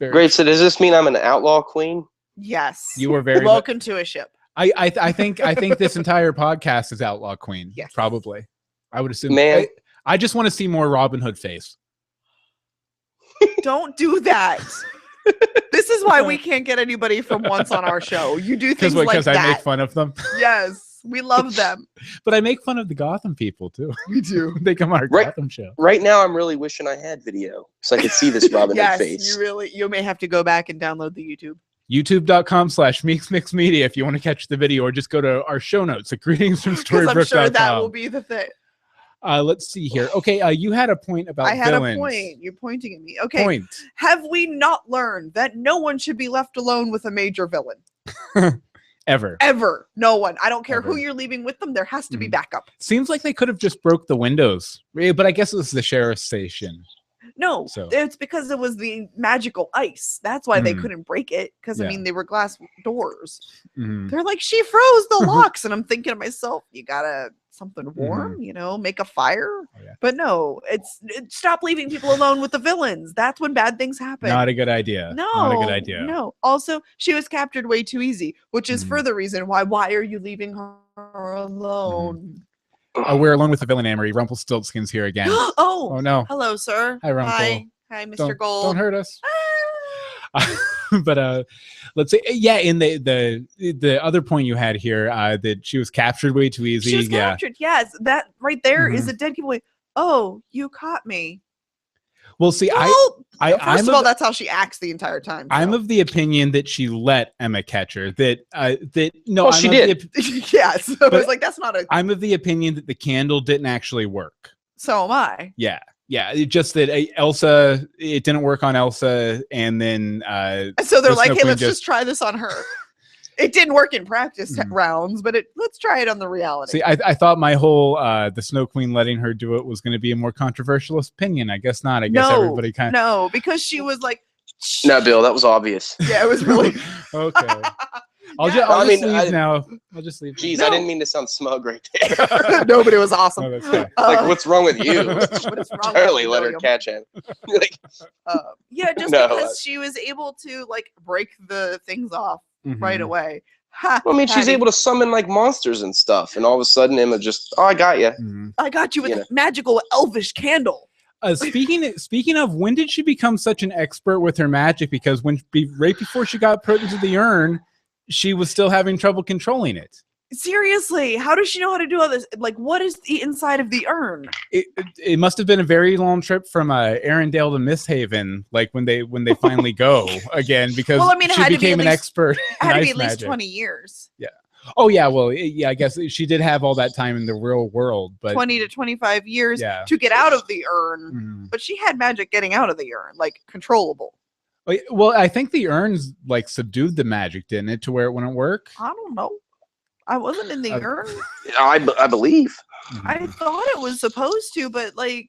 great. So does this mean I'm an outlaw queen? Yes. You were very welcome to a ship. I think this entire podcast is Outlaw Queen. Yes. Probably. I would assume. Man, I just want to see more Robin Hood face. Don't do that. This is why we can't get anybody from Once on our show. You do things like that. Because I make fun of them. Yes, we love them. But I make fun of the Gotham people too. We do. They come on our Gotham show. Right now, I'm really wishing I had video so I could see this Robin Hood face. You may have to go back and download the YouTube. YouTube.com/MeeksMixMedia if you want to catch the video, or just go to our show notes at greetingsfromstorybrooke.com. I'm sure that will be the thing. Let's see here. Okay, you had a point about villains. I had a point. You're pointing at me. Okay. Point. Have we not learned that no one should be left alone with a major villain? Ever. No one. I don't care who you're leaving with them. There has to be backup. Seems like they could have just broke the windows, but I guess it was the sheriff's station. No, it's because it was the magical ice. That's why they couldn't break it. Because I mean, they were glass doors. They're like, she froze the locks, and I'm thinking to myself, you gotta something warm, you know, make a fire. Oh, yeah. But no, stop leaving people alone with the villains. That's when bad things happen. Not a good idea. No, not a good idea. No. Also, she was captured way too easy, which is further reason why are you leaving her alone? We're alone with the villain, Amory. Rumpelstiltskin's here again. Oh no. Hello, sir. Hi, Rumple. Hi, Mr. Gold. Don't hurt us. But let's say, yeah, in the other point you had here, that she was captured way too easy. She was captured. Yes, that right there is a dead giveaway. Oh, you caught me. Well, see, first of all, that's how she acts the entire time. So. I'm of the opinion that she let Emma catch her. She did. Yes, I was like, that's not a. I'm of the opinion that the candle didn't actually work. So am I. Yeah. Just that Elsa, it didn't work on Elsa, and then so they're like, hey, let's just try this on her. It didn't work in practice rounds, but let's try it on the reality. See, I thought my whole the Snow Queen letting her do it was going to be a more controversial opinion. I guess not. I guess everybody kind of no, because she was like, No, Bill, that was obvious. Yeah, it was really. Okay. I'll Yeah. just leave now. I'll just leave. Jeez, No. I didn't mean to sound smug right there. No, but it was awesome. Oh, that's fine. Like, what's wrong with you? What is wrong Charlie, with let her William? catch him. Like, Yeah, just No, because she was able to like break the things off right Mhm. away. Ha, I mean, she's Patty, able to summon like monsters and stuff, and all of a sudden Emma just, oh, I got you. Mhm. I got you with You a magical elvish candle. Speaking of, when did she become such an expert with her magic? Because right before she got put into the urn, she was still having trouble controlling it. Seriously, how does she know how to do all this? Like, what is the inside of the urn? It must have been a very long trip from Arendelle to Misthaven, like when they finally go again, because Well, I mean, it she had to be became at an least- expert. It had in to ice be at least magic. 20 years. Oh yeah, well yeah, I guess she did have all that time in the real world, but 20 to 25 years Yeah. to get out of the urn. Mhm. But she had magic getting out of the urn, like controllable. Well, I think the urns like subdued the magic, didn't it, to where it wouldn't work? I don't know. I wasn't in the urn. I believe Mhm. I thought it was supposed to, but like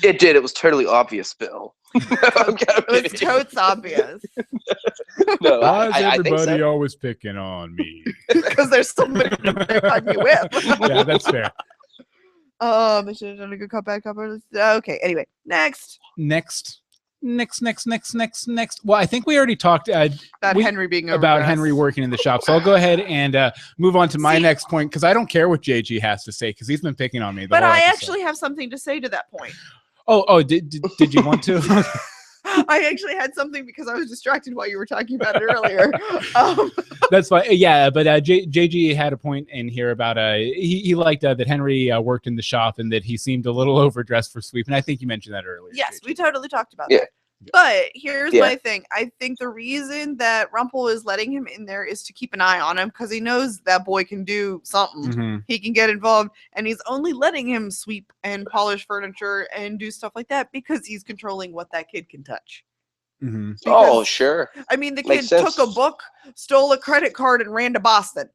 it did. It was totally obvious, Bill. it was totes obvious No, Why is I think everybody so. always picking on me? because there's somebody to pick on you with. Yeah, that's fair. I should have done a good cutback cover. Okay, anyway, next. Next. Well, I think we already talked About We- Henry being about overdressed. Henry working in the shop. So I'll go ahead and move on to my See- next point, because I don't care what JG has to say, because he's been picking on me. The But whole I episode. actually have something to say to that point. Did you want to? I actually had something because I was distracted while you were talking about it earlier. That's fine. Yeah, but JG had a point in here about he liked that Henry worked in the shop and that he seemed a little overdressed for sweep. And I think you mentioned that earlier. Yes, JG. we totally talked about Yeah. that. But here's Yeah. my thing. I think the reason that Rumple is letting him in there is to keep an eye on him because he knows that boy can do something. Mhm. He can get involved, and he's only letting him sweep and polish furniture and do stuff like that because he's controlling what that kid can touch. Mhm. Oh, Because, sure. I mean, the kid Makes sense. took a book, stole a credit card, and ran to Boston.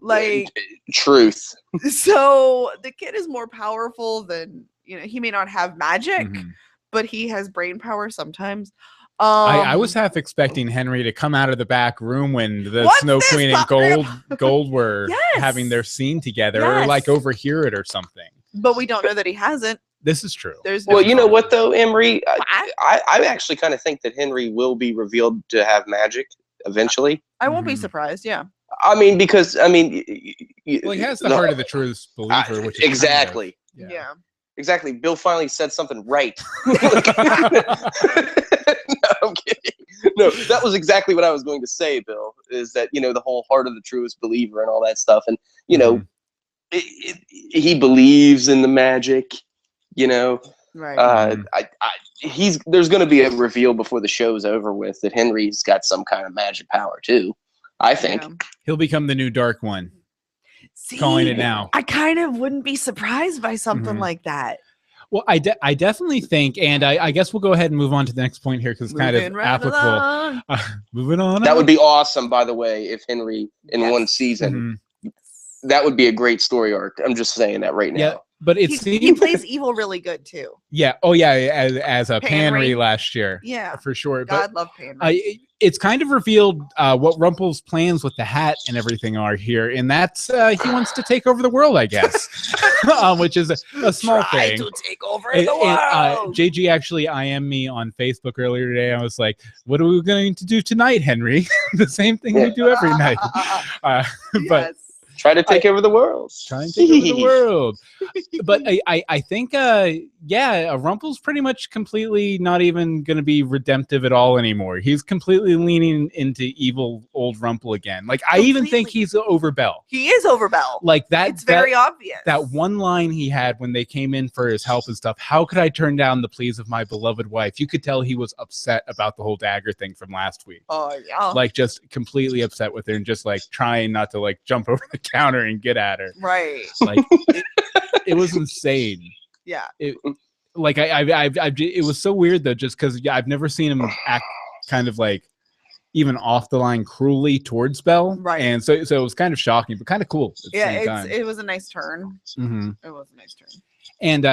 Like, Truth. so the kid is more powerful than, he may not have magic, Mhm. but he has brain power sometimes. I was half expecting Henry to come out of the back room when the What's Snow this, Queen and Pop Gold were Yes. having their scene together, or like Yes. overhear it or something. but we don't know that he hasn't. This is true. There's no Well, you know proof. what though, Emery? What? I actually kind of think that Henry will be revealed to have magic eventually. I won't be Mhm. surprised. Yeah. I mean, because I mean, Well, he has the heart of the truth believer, which is exactly. Yeah. Exactly. Bill finally said something right. No, I'm kidding. No, that was exactly what I was going to say, Bill, is that, the whole heart of the truest believer and all that stuff. And, Mhm. he believes in the magic, Right. Mhm. there's going to be a reveal before the show's over with that Henry's got some kind of magic power too, I think. Yeah. He'll become the new Dark One. Calling it See, now. I kind of wouldn't be surprised by something Mhm. like that. Well, I definitely think, and I guess we'll go ahead and move on to the next point here because it's kind of Moving right applicable. along. Moving on. That would be awesome, by the way, if Henry in Yes. one season, Mhm. that would be a great story arc. I'm just saying that right now. Yeah, but it He seems plays evil really good too. yeah. Oh yeah, as a Panry. Panry last year. Yeah. For sure. God love Pan. But it's kind of revealed what Rumple's plans with the hat and everything are here, and that's he wants to take over the world, I guess, which is a small Try thing. to take over And- the and, world. JG actually IM'd me on Facebook earlier today. I was like, "What are we going to do tonight, Henry?" The same thing we do every night. But Yes. Try to take over the world. try and take over the world. But I think Rumple's pretty much completely not even going to be redemptive at all anymore. He's completely leaning into evil old Rumple again. Like I even think Completely. he's over Bell. He is over Bell. Like that. It's very obvious. that one line he had when they came in for his help and stuff. How could I turn down the pleas of my beloved wife? You could tell he was upset about the whole dagger thing from last week. Oh yeah. Like just completely upset with her and just like trying not to like jump over the counter and get at her. Right. Like it was insane. Yeah. Like it was so weird though, just because I've never seen him act kind of like even off the line cruelly towards Belle. Right. And so it was kind of shocking, but kind of cool at the same time. It was a nice turn. Mm-hmm. It was a nice turn. And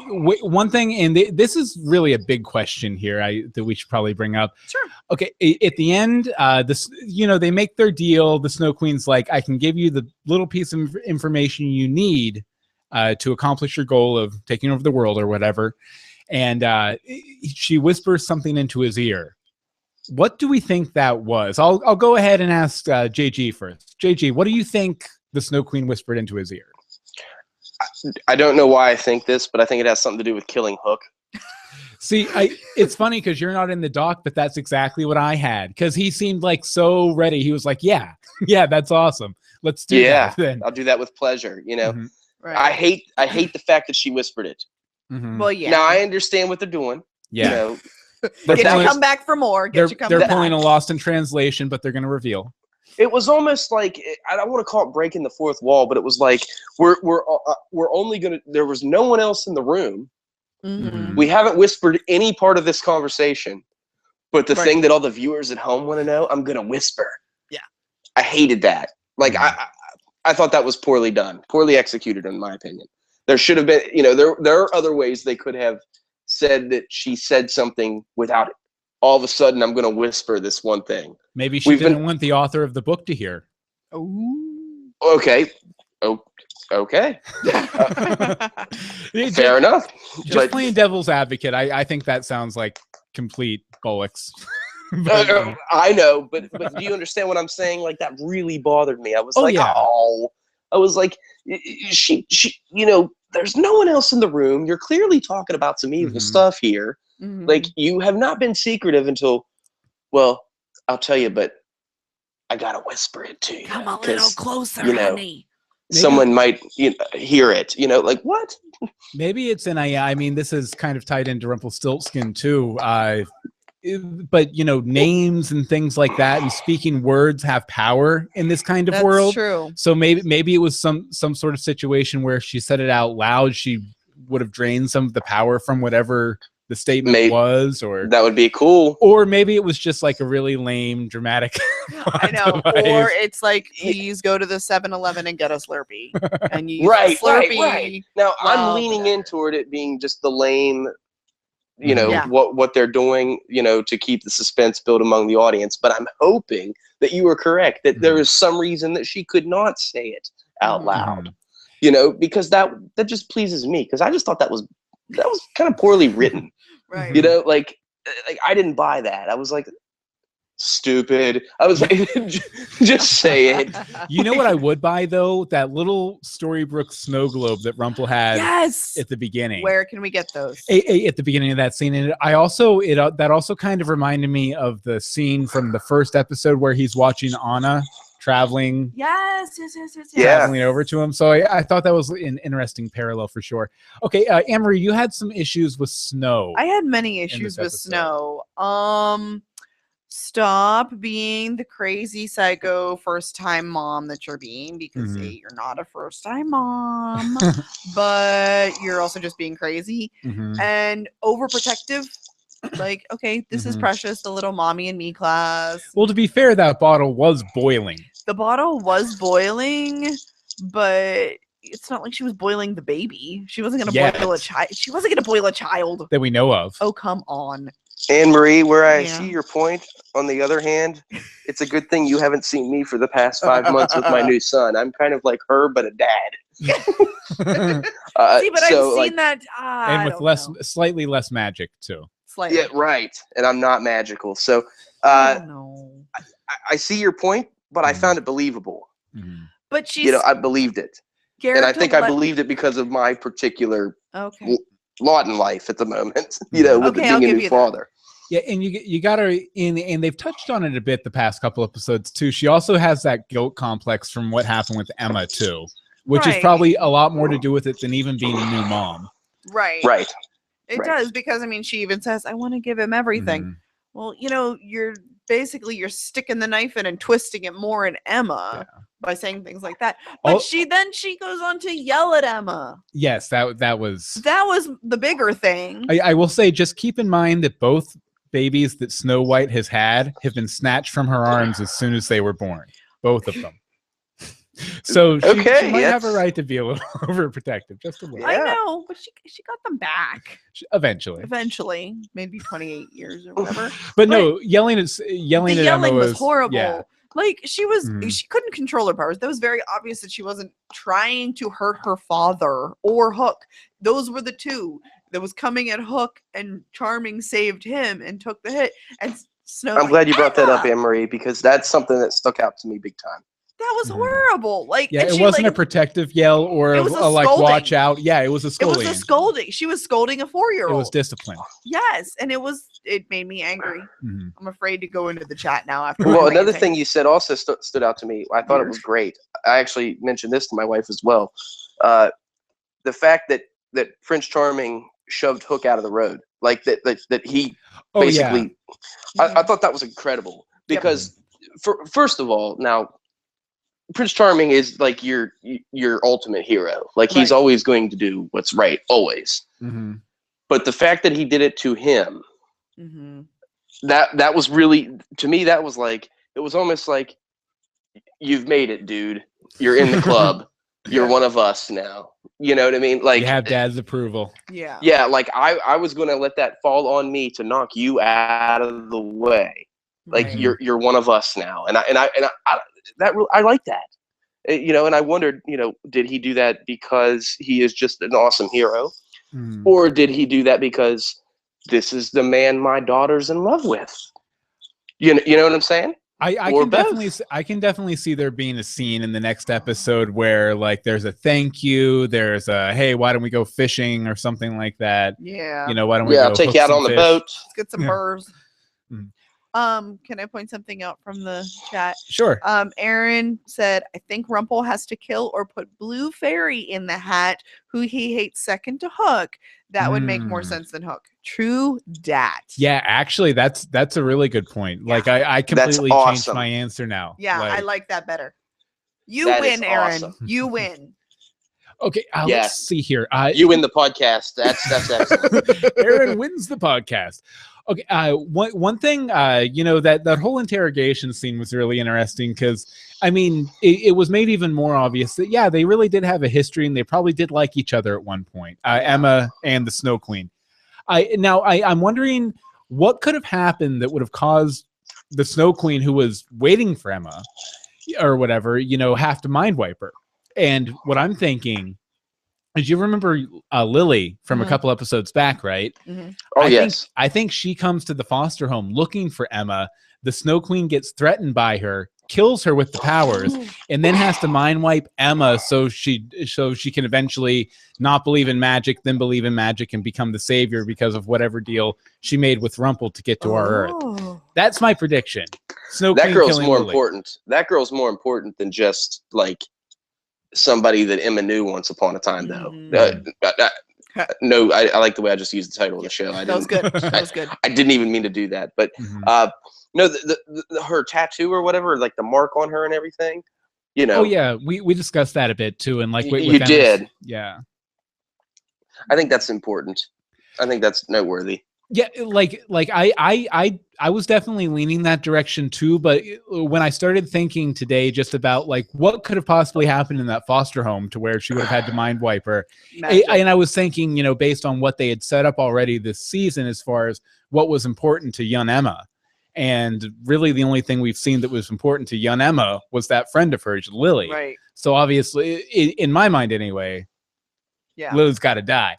one thing, and this is really a big question here that we should probably bring up. Sure. Okay, at the end, they make their deal. The Snow Queen's like, I can give you the little piece of information you need to accomplish your goal of taking over the world or whatever. And she whispers something into his ear. What do we think that was? I'll go ahead and ask JG first. JG, what do you think the Snow Queen whispered into his ear? I don't know why I think this, but I think it has something to do with killing Hook. See, it's funny because you're not in the doc, but that's exactly what I had. Because he seemed like so ready. He was like, yeah, that's awesome. Let's do that. Then. I'll do that with pleasure. You know, Right. I hate the fact that she whispered it. Well, yeah. Now I understand what they're doing. Yeah. You know, Get you come back for more. They're back. pulling a Lost in Translation, but they're going to reveal. it was almost like, I don't want to call it breaking the fourth wall, but it was like we're only gonna. There was no one else in the room. Mm-hmm. We haven't whispered any part of this conversation, but the thing that all the viewers at home want to know, I'm gonna whisper. Yeah, I hated that. Like I thought that was poorly done, poorly executed, in my opinion. There should have been, there are other ways they could have said that she said something without it. All of a sudden, I'm going to whisper this one thing. Maybe she didn't want the author of the book to hear. Oh, okay. Okay. Fair enough. Just playing devil's advocate, I think that sounds like complete bollocks. I know, but do you understand what I'm saying? Like, that really bothered me. I was I was like, she, there's no one else in the room. You're clearly talking about some evil stuff here. mm-hmm. Like, you have not been secretive until, well, I'll tell you, but I gotta whisper it to you. Come a little closer, honey. Someone might hear it. Like, what? Maybe it's I mean, this is kind of tied into Rumpelstiltskin too. But names and things like that and speaking words have power in this kind of world. True. So maybe it was some sort of situation where she said it out loud. She would have drained some of the power from whatever the statement was, or that would be cool. Or maybe it was just like a really lame dramatic. I know. Or it's like, please go to the 7-Eleven and get a Slurpee. And you Slurpee. Right. Now I'm leaning in toward it being just the lame, what they're doing, to keep the suspense built among the audience. But I'm hoping that you are correct, that there is some reason that she could not say it out loud, because that just pleases me. Because I just thought that was kind of poorly written. Right. Like I didn't buy that. I was like, stupid. I was like, just say it. You know what I would buy though? That little Storybrooke snow globe that Rumple had at the beginning. Where can we get those? At the beginning of that scene. And that also kind of reminded me of the scene from the first episode where he's watching Anna traveling. Yes. Traveling over to him. So I thought that was an interesting parallel for sure. Okay, Amory, you had some issues with snow. I had many issues with snow. Stop being the crazy psycho first-time mom that you're being, because you're not a first-time mom, but you're also just being crazy and overprotective. Like, okay, this is Precious, the little mommy and me class. Well, to be fair, that bottle was boiling. The bottle was boiling, but it's not like she was boiling the baby. She wasn't going to boil a child. She wasn't going to boil a child that we know of. Oh, come on. Anne-Marie, where I see your point, on the other hand, it's a good thing you haven't seen me for the past 5 months with my new son. I'm kind of like her, but a dad. See, but I've seen that. And with slightly less magic, too. Slightly. Yeah, right. And I'm not magical. So I see your point, but I found it believable. But she's... I believed it. And I think I believed it because of my particular... lot in life at the moment, with it being a new father. Yeah, and you got her in, and they've touched on it a bit the past couple episodes too. She also has that guilt complex from what happened with Emma too, which is probably a lot more to do with it than even being a new mom. Right. It does, because she even says, "I want to give him everything." Well, you're sticking the knife in and twisting it more in Emma by saying things like that. But she goes on to yell at Emma. Yes, that was the bigger thing. I will say, just keep in mind that both babies that Snow White has had have been snatched from her arms as soon as they were born. Both of them. So she might have a right to be a little overprotective, just a little. I know, but she got them back Eventually, maybe 28 years or whatever. But no, yelling at Emma was horrible. Yeah. Like she couldn't control her powers. That was very obvious that she wasn't trying to hurt her father or Hook. Those were the two that was coming at Hook, and Charming saved him and took the hit. And Snow. I'm glad you brought that up, Anne-Marie, because that's something that stuck out to me big time. That was horrible. Like, yeah, it wasn't a protective yell or a like watch out. Yeah, it was a scolding. It was a scolding. She was scolding a 4-year-old. It was discipline. Yes, and it made me angry. I'm afraid to go into the chat now after. Well, another thing you said also stood out to me. I thought it was great. I actually mentioned this to my wife as well. The fact that Prince Charming shoved Hook out of the road, like that he basically. Yeah. I thought that was incredible because, first of all, now. Prince Charming is like your ultimate hero. Like he's always going to do what's right, always. But the fact that he did it to him, that was really, to me, that was like, it was almost like, you've made it, dude. You're in the club. You're one of us now. You know what I mean? Like you have Dad's approval. Yeah. Yeah. Like I was going to let that fall on me to knock you out of the way. Like you're one of us now, and I like that, you know. And I wondered, you know, did he do that because he is just an awesome hero, or did he do that because this is the man my daughter's in love with? You know what I'm saying? I can definitely see there being a scene in the next episode where like there's a thank you, there's a hey, why don't we go fishing or something like that? Yeah. You know, why don't we I'll take you out on the boat. Let's get some burrs. Can I point something out from the chat? Sure. Aaron said, I think Rumple has to kill or put Blue Fairy in the hat, who he hates second to Hook. That would make more sense than Hook. True dat. Yeah, actually, that's a really good point. Yeah. Like I completely changed my answer now. Yeah, like, I like that better. You win, Aaron. Awesome. You win. Okay, let's see here. You win the podcast. That's excellent. Aaron wins the podcast. Okay, one thing, you know, that whole interrogation scene was really interesting because, I mean, it was made even more obvious that, yeah, they really did have a history and they probably did like each other at one point, Emma and the Snow Queen. I'm wondering what could have happened that would have caused the Snow Queen, who was waiting for Emma or whatever, you know, have to mind wipe her. And what I'm thinking is, you remember Lily from a couple episodes back, right? Oh, yes. I think she comes to the foster home looking for Emma. The Snow Queen gets threatened by her, kills her with the powers, and then has to mind wipe Emma so she can eventually not believe in magic, then believe in magic and become the savior because of whatever deal she made with Rumple to get to our Earth. That's my prediction. Snow Queen girl's more Lily. Important. That girl's more important than just like somebody that Emma knew once upon a time, though. No, I like the way I just used the title of the show. That was good. That was good. I didn't even mean to do that, but no, her tattoo or whatever, like the mark on her and everything, you know. Oh yeah, we discussed that a bit too, and like you did. Yeah, I think that's important. I think that's noteworthy. Yeah, like I was definitely leaning that direction too, but when I started thinking today just about like what could have possibly happened in that foster home to where she would have had to mind wipe her, and I was thinking, you know, based on what they had set up already this season as far as what was important to young Emma, and really the only thing we've seen that was important to young Emma was that friend of hers, Lily. Right. So obviously, in my mind anyway, Lily's got to die.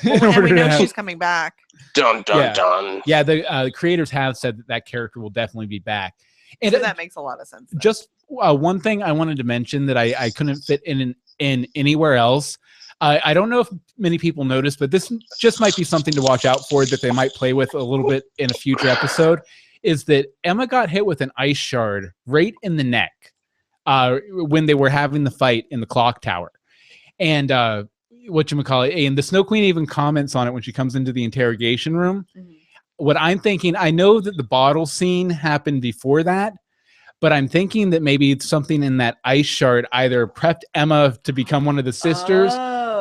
Well, and we know she's coming back. Dun dun dun. Yeah, the creators have said that character will definitely be back, and so that makes a lot of sense. Then. Just one thing I wanted to mention that I couldn't fit in anywhere else. I don't know if many people noticed, but this just might be something to watch out for that they might play with a little bit in a future episode. Is that Emma got hit with an ice shard right in the neck when they were having the fight in the clock tower, and whatchamacallit, and the Snow Queen even comments on it when she comes into the interrogation room. What I'm thinking, I know that the bottle scene happened before that, but I'm thinking that maybe it's something in that ice shard either prepped Emma to become one of the sisters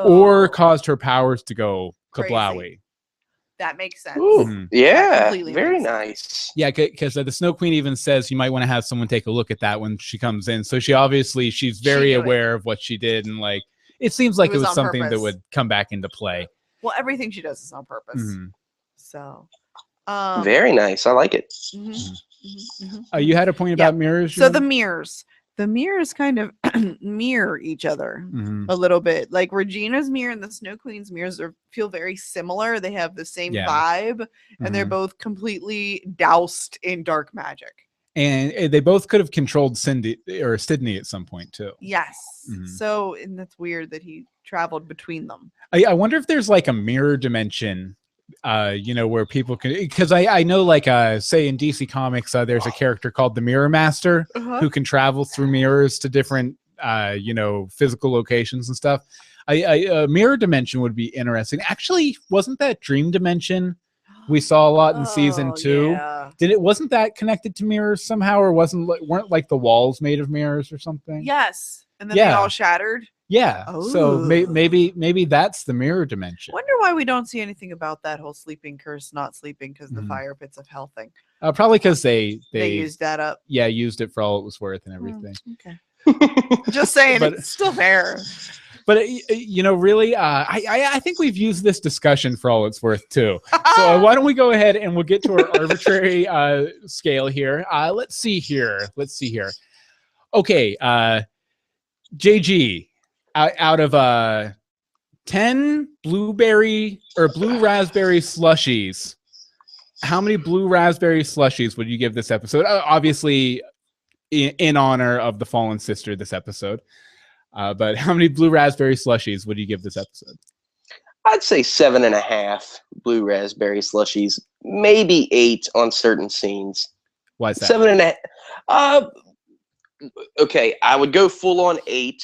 or caused her powers to go kablowy. That makes sense. Ooh, Mhm. yeah, completely very makes sense. nice. Yeah, because the Snow Queen even says you might want to have someone take a look at that when she comes in. So she's very knew it. aware of what she did, and like it seems like it was was on something that purpose. would come back into play. Well, everything she does is on purpose. Mhm. So, Very nice. I like it. You had a point Yeah. about mirrors. So the Jen? mirrors kind of mirror each other Mhm. a little bit. Like Regina's mirror and the Snow Queen's mirrors feel very similar. They have the same Yeah. vibe, and they're Mhm. both completely doused in dark magic. And they both could have controlled Cindy or Sydney at some point too. Yes. Mhm. So, and that's weird that he traveled between them. I wonder if there's like a mirror dimension, where people can, because I know like say in DC Comics there's a character called the Mirror Master who can travel through mirrors to different physical locations and stuff. A mirror dimension would be interesting. Actually, wasn't that Dream Dimension we saw a lot in season 2? Yeah. Wasn't that connected to mirrors somehow, or weren't like the walls made of mirrors or something? Yes. And then they all shattered. Yeah. So Oh. maybe that's the mirror dimension. Wonder why we don't see anything about that whole sleeping curse, not sleeping because the fire pits of hell thing. Probably because they used that up. Yeah, used it for all it was worth and everything. Okay. Just saying, But- it's still there. But really, I think we've used this discussion for all it's worth too. So why don't we go ahead and we'll get to our arbitrary scale here. Let's see here. Okay, JG, out of 10 blueberry or blue raspberry slushies, how many blue raspberry slushies would you give this episode? Obviously, in honor of the fallen sister this episode. But how many blue raspberry slushies would you give this episode? I'd say 7.5 blue raspberry slushies, maybe 8 on certain scenes. Why is that? 7.5. Okay, I would go full on 8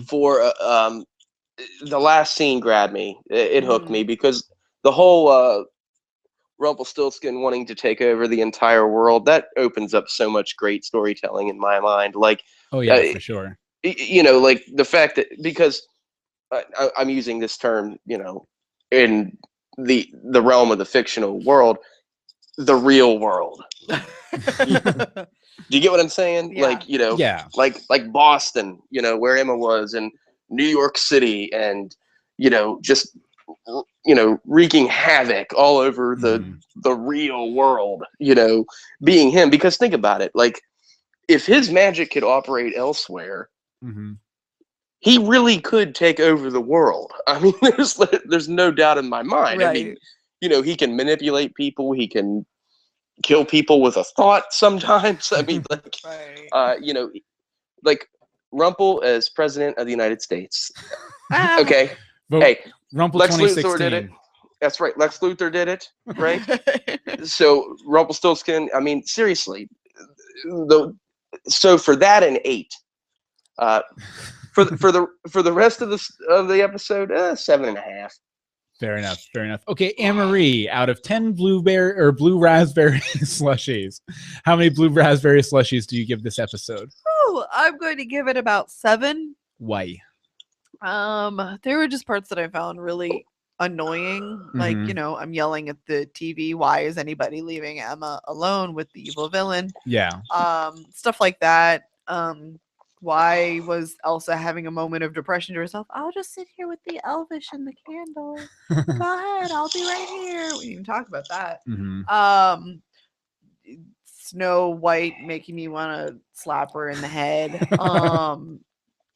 for the last scene. Grabbed me. It hooked me because the whole Rumpelstiltskin wanting to take over the entire world, that opens up so much great storytelling in my mind. Like, oh yeah, for sure. Like the fact that, because I'm using this term, in the realm of the fictional world, the real world. Do you get what I'm saying? Yeah. Like, Yeah. like Boston, where Emma was, and New York City, and just wreaking havoc all over the real world, being him. Because think about it, like, if his magic could operate elsewhere, he really could take over the world. I mean, there's no doubt in my mind. Right. I mean, he can manipulate people. He can kill people with a thought sometimes. I mean, like, like Rumple as president of the United States. Okay. Vote Hey, Rumple Lex 2016. Luthor did it. That's right. Lex Luthor did it, right? So Rumpelstiltskin, I mean, seriously. So for that, an 8. For the rest of the episode, 7.5. Fair enough. Okay, Anne-Marie, out of 10 blue raspberry slushies, how many blue raspberry slushies do you give this episode? Oh, I'm going to give it about 7. Why? There were just parts that I found really annoying. Like, I'm yelling at the TV. Why is anybody leaving Emma alone with the evil villain? Yeah. Stuff like that. Why was Elsa having a moment of depression to herself? I'll just sit here with the elvish and the candle. Go ahead, I'll be right here. We didn't even talk about that. Snow White making me want to slap her in the head.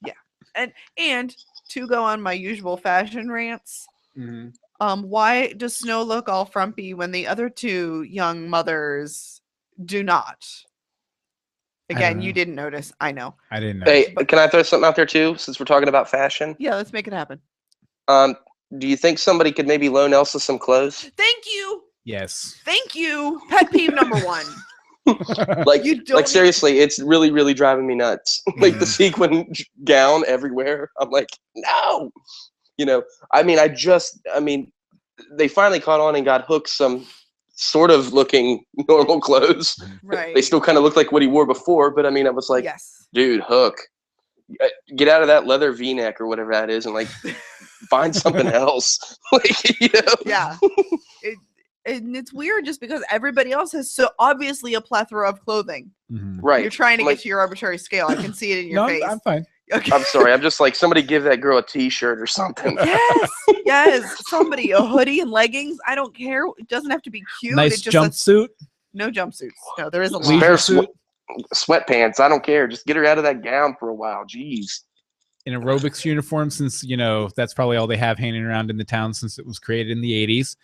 Yeah. And to go on my usual fashion rants. Why does Snow look all frumpy when the other 2 young mothers do not? Again, you didn't notice. I know. I didn't know. Hey, can I throw something out there too, since we're talking about fashion? Yeah, let's make it happen. Do you think somebody could maybe loan Elsa some clothes? Thank you. Yes. Thank you. Pet peeve number 1. Like seriously, it's really, really driving me nuts. Like the sequin gown everywhere. I'm like, no. I mean, they finally caught on and got Hook some sort of looking normal clothes. Right. They still kind of look like what he wore before, but I mean, I was like, yes. Dude, Hook, get out of that leather V-neck or whatever that is, and like find something else. Like, Yeah. And it's weird just because everybody else has so obviously a plethora of clothing. Right. You're trying to Like- get to your arbitrary scale. I can see it in your No, face. I'm fine. Okay. I'm sorry. I'm just like, somebody give that girl a t-shirt or something. Yes. Somebody, a hoodie and leggings. I don't care. It doesn't have to be cute. Nice it just jumpsuit. no jumpsuits. No, there isn't Leisure one. Leisure suit. suit. Sweatpants. I don't care. Just get her out of that gown for a while. Jeez. An aerobics uniform, since that's probably all they have hanging around in the town since it was created in the 80s.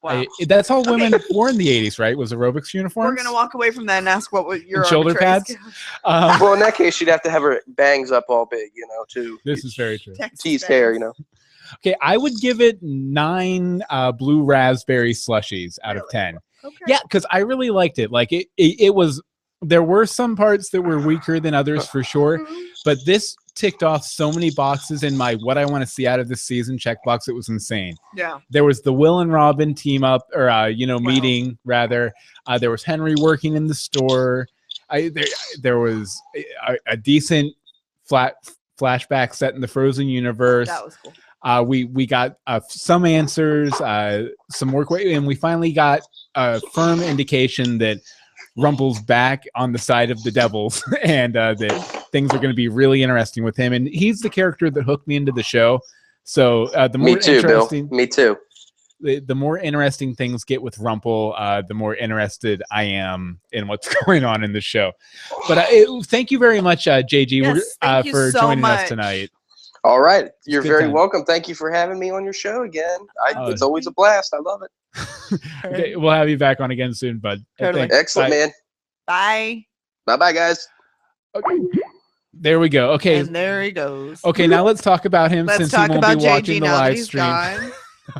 Wow. That's all women wore in the 80s, right? Was aerobics uniforms. We're gonna walk away from that and ask what your And shoulder arbitrary pads? scale- Well, in that case, she'd have to have her bangs up all big, too. This is very true. Texas Teased bangs. hair, Okay, I would give it 9 blue raspberry slushies out of Really? 10. Okay. Yeah, because I really liked it. Like it was. There were some parts that were weaker than others for sure, Mhm. but this ticked off so many boxes in my what I want to see out of this season checkbox. It was insane. Yeah. There was the Will and Robin team up, or meeting rather. There was Henry working in the store. There was a decent flashback set in the Frozen universe. That was cool. We got some answers, some work, and we finally got a firm indication that Rumple's back on the side of the devils, and that things are going to be really interesting with him. And he's the character that hooked me into the show. So the more Me too, Bill. Me too. The more interesting things get with Rumple, the more interested I am in what's going on in the show. But thank you very much, JG, Yes, thank you for so joining us much. tonight. All right. You're Good very time. welcome. Thank you for having me on your show again. Oh. It's always a blast. I love it. Okay, we'll have you back on again soon, bud. Totally. Thanks. Excellent, Bye. man. Bye. Bye-bye, guys. Okay. There we go. Okay. And there he goes. Okay, now let's talk about him Let's since he talk won't about be JG watching the now that live he's stream. gone.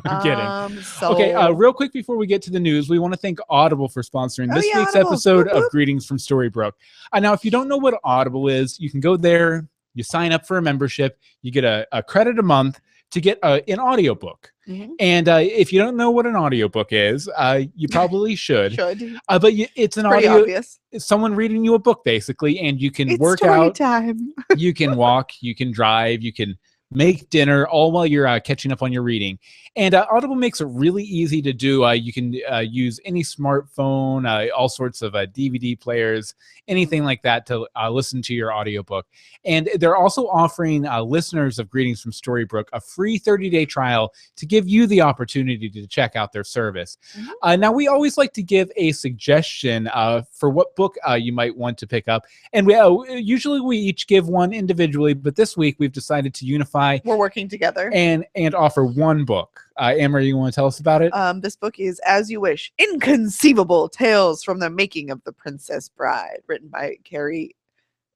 I'm kidding. So, Okay, real quick before we get to the news, we want to thank Audible for sponsoring Oh, this yeah, week's Audible. episode Whoop, of whoop. Greetings from Storybrooke. Now, if you don't know what Audible is, you can go there, you sign up for a membership, you get a credit a month to get an audiobook. Mhm. And if you don't know what an audiobook is, you probably should. should. But it's an Pretty audio, obvious. it's someone reading you a book, basically, and you can It's work story out, time. you can walk, you can drive, you can make dinner, all while you're catching up on your reading. And Audible makes it really easy to do. You can use any smartphone, all sorts of DVD players, anything like that to listen to your audiobook. And they're also offering listeners of Greetings from Storybrooke a free 30-day trial to give you the opportunity to check out their service. Now, we always like to give a suggestion for what book you might want to pick up. And usually we each give one individually, but this week we've decided to unify We're working together. and offer one book. Amory, you want to tell us about it? This book is As You Wish, Inconceivable Tales from the Making of the Princess Bride, written by Carrie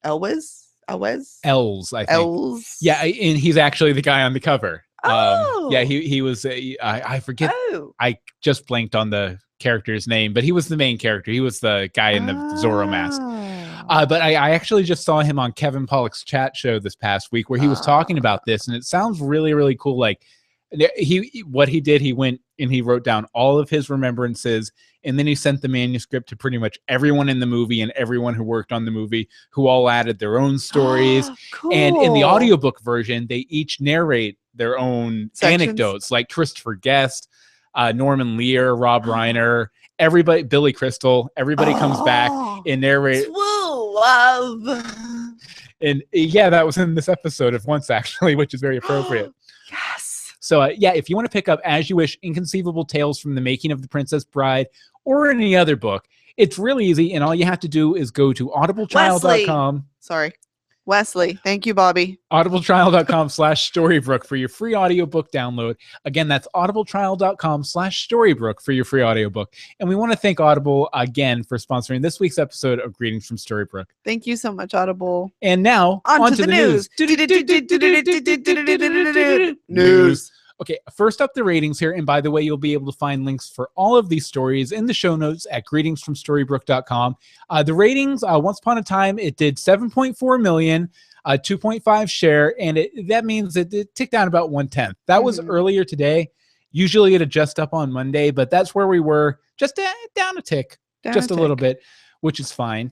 Elwes. Els, I think. Els. Yeah, and he's actually the guy on the cover. Oh. Yeah, he was. I forget. Oh. I just blanked on the character's name, but he was the main character. He was the guy in the Zorro mask. But I actually just saw him on Kevin Pollak's chat show this past week where he was talking about this, and it sounds really, really cool. Like what he did, he went and he wrote down all of his remembrances, and then he sent the manuscript to pretty much everyone in the movie and everyone who worked on the movie, who all added their own stories. Cool. And in the audiobook version, they each narrate their own Sections? anecdotes, like Christopher Guest, Norman Lear, Rob Reiner, everybody, Billy Crystal, everybody comes back and narrate. Woo, love. And yeah, that was in this episode of Once, actually, which is very appropriate. Yes. So yeah, if you want to pick up As You Wish, Inconceivable Tales from the Making of the Princess Bride, or any other book, it's really easy, and all you have to do is go to audibletrial.com. Sorry. Wesley. Thank you, Bobby. audibletrial.com/Storybrooke for your free audiobook download. Again, that's audibletrial.com/Storybrooke for your free audiobook. And we want to thank Audible again for sponsoring this week's episode of Greetings from Storybrooke. Thank you so much, Audible. And now, On to the news. News. Okay, first up, the ratings here. And by the way, you'll be able to find links for all of these stories in the show notes at greetingsfromstorybrooke.com. The ratings, once upon a time, it did 7.4 million, 2.5 share, and that means that it ticked down about 1/10. That was earlier today. Usually it adjusts up on Monday, but that's where we were, just down a tick, just a little bit, which is fine.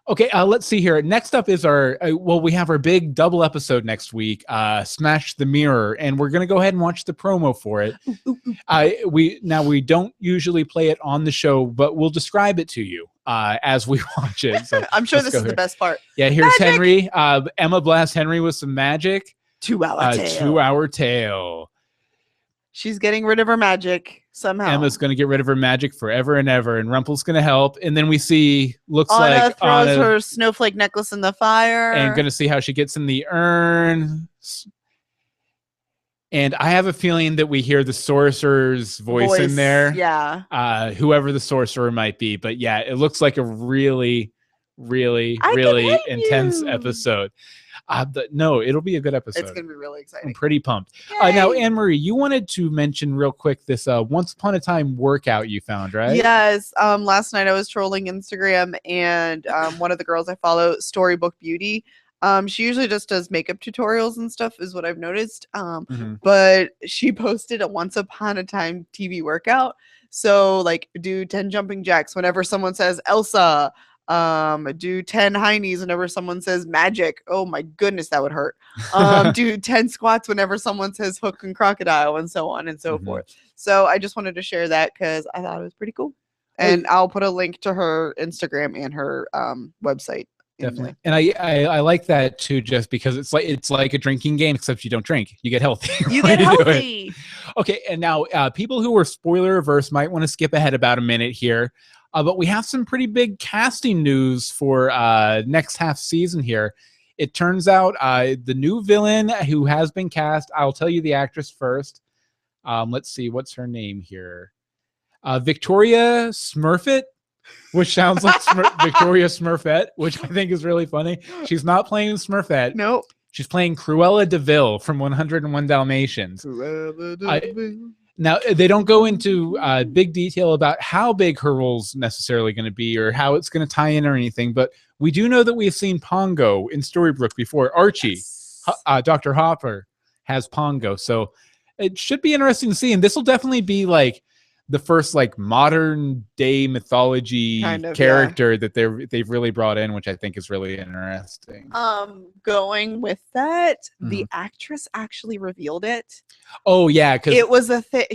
Okay, let's see here. Next up is our, we have our big double episode next week, Smash the Mirror, and we're going to go ahead and watch the promo for it. We don't usually play it on the show, but we'll describe it to you as we watch it. So I'm sure this is the best part. Yeah, here's Magic! Henry. Emma blasts Henry with some magic. 2-hour tale. 2-hour tale. She's getting rid of her magic somehow. Emma's going to get rid of her magic forever and ever, and Rumple's going to help. And then we see, Anna throws her snowflake necklace in the fire. And going to see how she gets in the urn. And I have a feeling that we hear the sorcerer's voice in there. Yeah. Whoever the sorcerer might be. But yeah, it looks like a really, really, really intense episode. No, it'll be a good episode. It's going to be really exciting. I'm pretty pumped. Now, Anne-Marie, you wanted to mention real quick this Once Upon a Time workout you found, right? Yes. Last night I was trolling Instagram, and one of the girls I follow, Storybrooke Beauty, she usually just does makeup tutorials and stuff is what I've noticed. But she posted a Once Upon a Time TV workout. So like do 10 jumping jacks whenever someone says Elsa. Do 10 high knees whenever someone says magic. Oh my goodness, that would hurt. Do 10 squats whenever someone says hook and crocodile, and so on and so forth. So I just wanted to share that because I thought it was pretty cool. And I'll put a link to her Instagram and her website. Definitely. And I like that too, just because it's like a drinking game, except you don't drink. You get healthy. You get healthy. Okay, and now people who are spoiler averse might want to skip ahead about a minute here. But we have some pretty big casting news for next half season here. It turns out the new villain who has been cast, I'll tell you the actress first. Let's see, what's her name here? Victoria Smurfett, which sounds like Victoria Smurfette, which I think is really funny. She's not playing Smurfette. Nope. She's playing Cruella DeVille from 101 Dalmatians. Now, they don't go into big detail about how big her role's necessarily going to be or how it's going to tie in or anything, but we do know that we've seen Pongo in Storybrooke before. Archie, Dr. Hopper, has Pongo, so it should be interesting to see, and this will definitely be like the first like modern day mythology character that they've really brought in, which I think is really interesting. Going with that, the actress actually revealed it. Oh yeah, because it was a thing.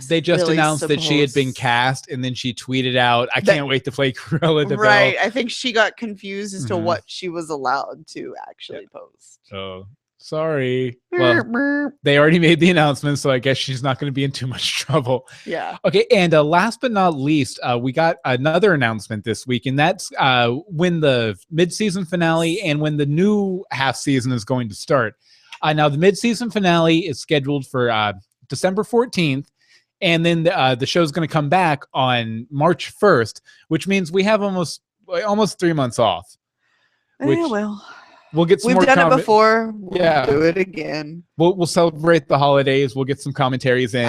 They just really announced that she had been cast, and then she tweeted out, "I can't wait to play Cruella DeVille." Right. I think she got confused as to what she was allowed to actually post. Oh. Sorry. Well, they already made the announcement, so I guess she's not going to be in too much trouble. Yeah. Okay, and last but not least, we got another announcement this week, and that's when the mid-season finale and when the new half season is going to start. Now, the mid-season finale is scheduled for December 14th, and then the show's going to come back on March 1st, which means we have almost 3 months off. We'll get some more. We've done it before. We'll do it again. We'll celebrate the holidays. We'll get some commentaries in.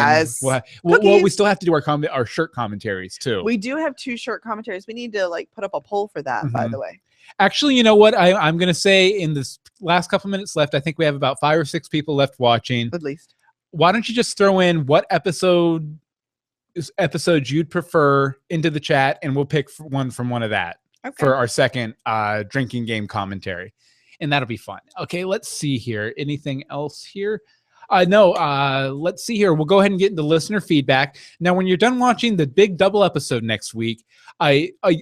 We still have to do our shirt commentaries too. We do have 2 short commentaries. We need to like put up a poll for that, by the way. Actually, you know what? I'm going to say in this last couple minutes left, I think we have about 5 or 6 people left watching. At least. Why don't you just throw in what episodes you'd prefer into the chat, and we'll pick one from one of that for our second drinking game commentary. And that'll be fun. Okay, let's see here. Anything else here? No, let's see here. We'll go ahead and get into listener feedback. Now, when you're done watching the big double episode next week,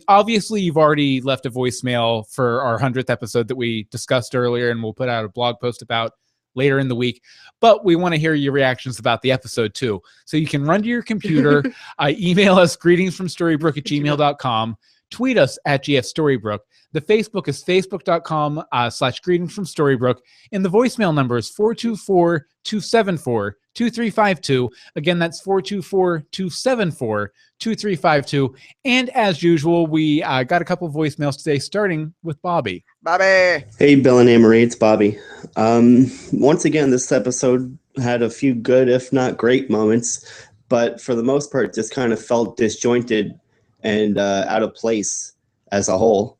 obviously you've already left a voicemail for our 100th episode that we discussed earlier, and we'll put out a blog post about later in the week. But we want to hear your reactions about the episode too. So you can run to your computer, email us greetingsfromstorybrooke@gmail.com, tweet us at GFStorybrooke. The Facebook is facebook.com/greetingsfromstorybrooke. And the voicemail number is 424-274-2352. Again, that's 424-274-2352. And as usual, we got a couple of voicemails today, starting with Bobby. Bobby. Hey, Bill and Anne-Marie, it's Bobby. Once again, this episode had a few good, if not great moments, but for the most part, just kind of felt disjointed and out of place as a whole.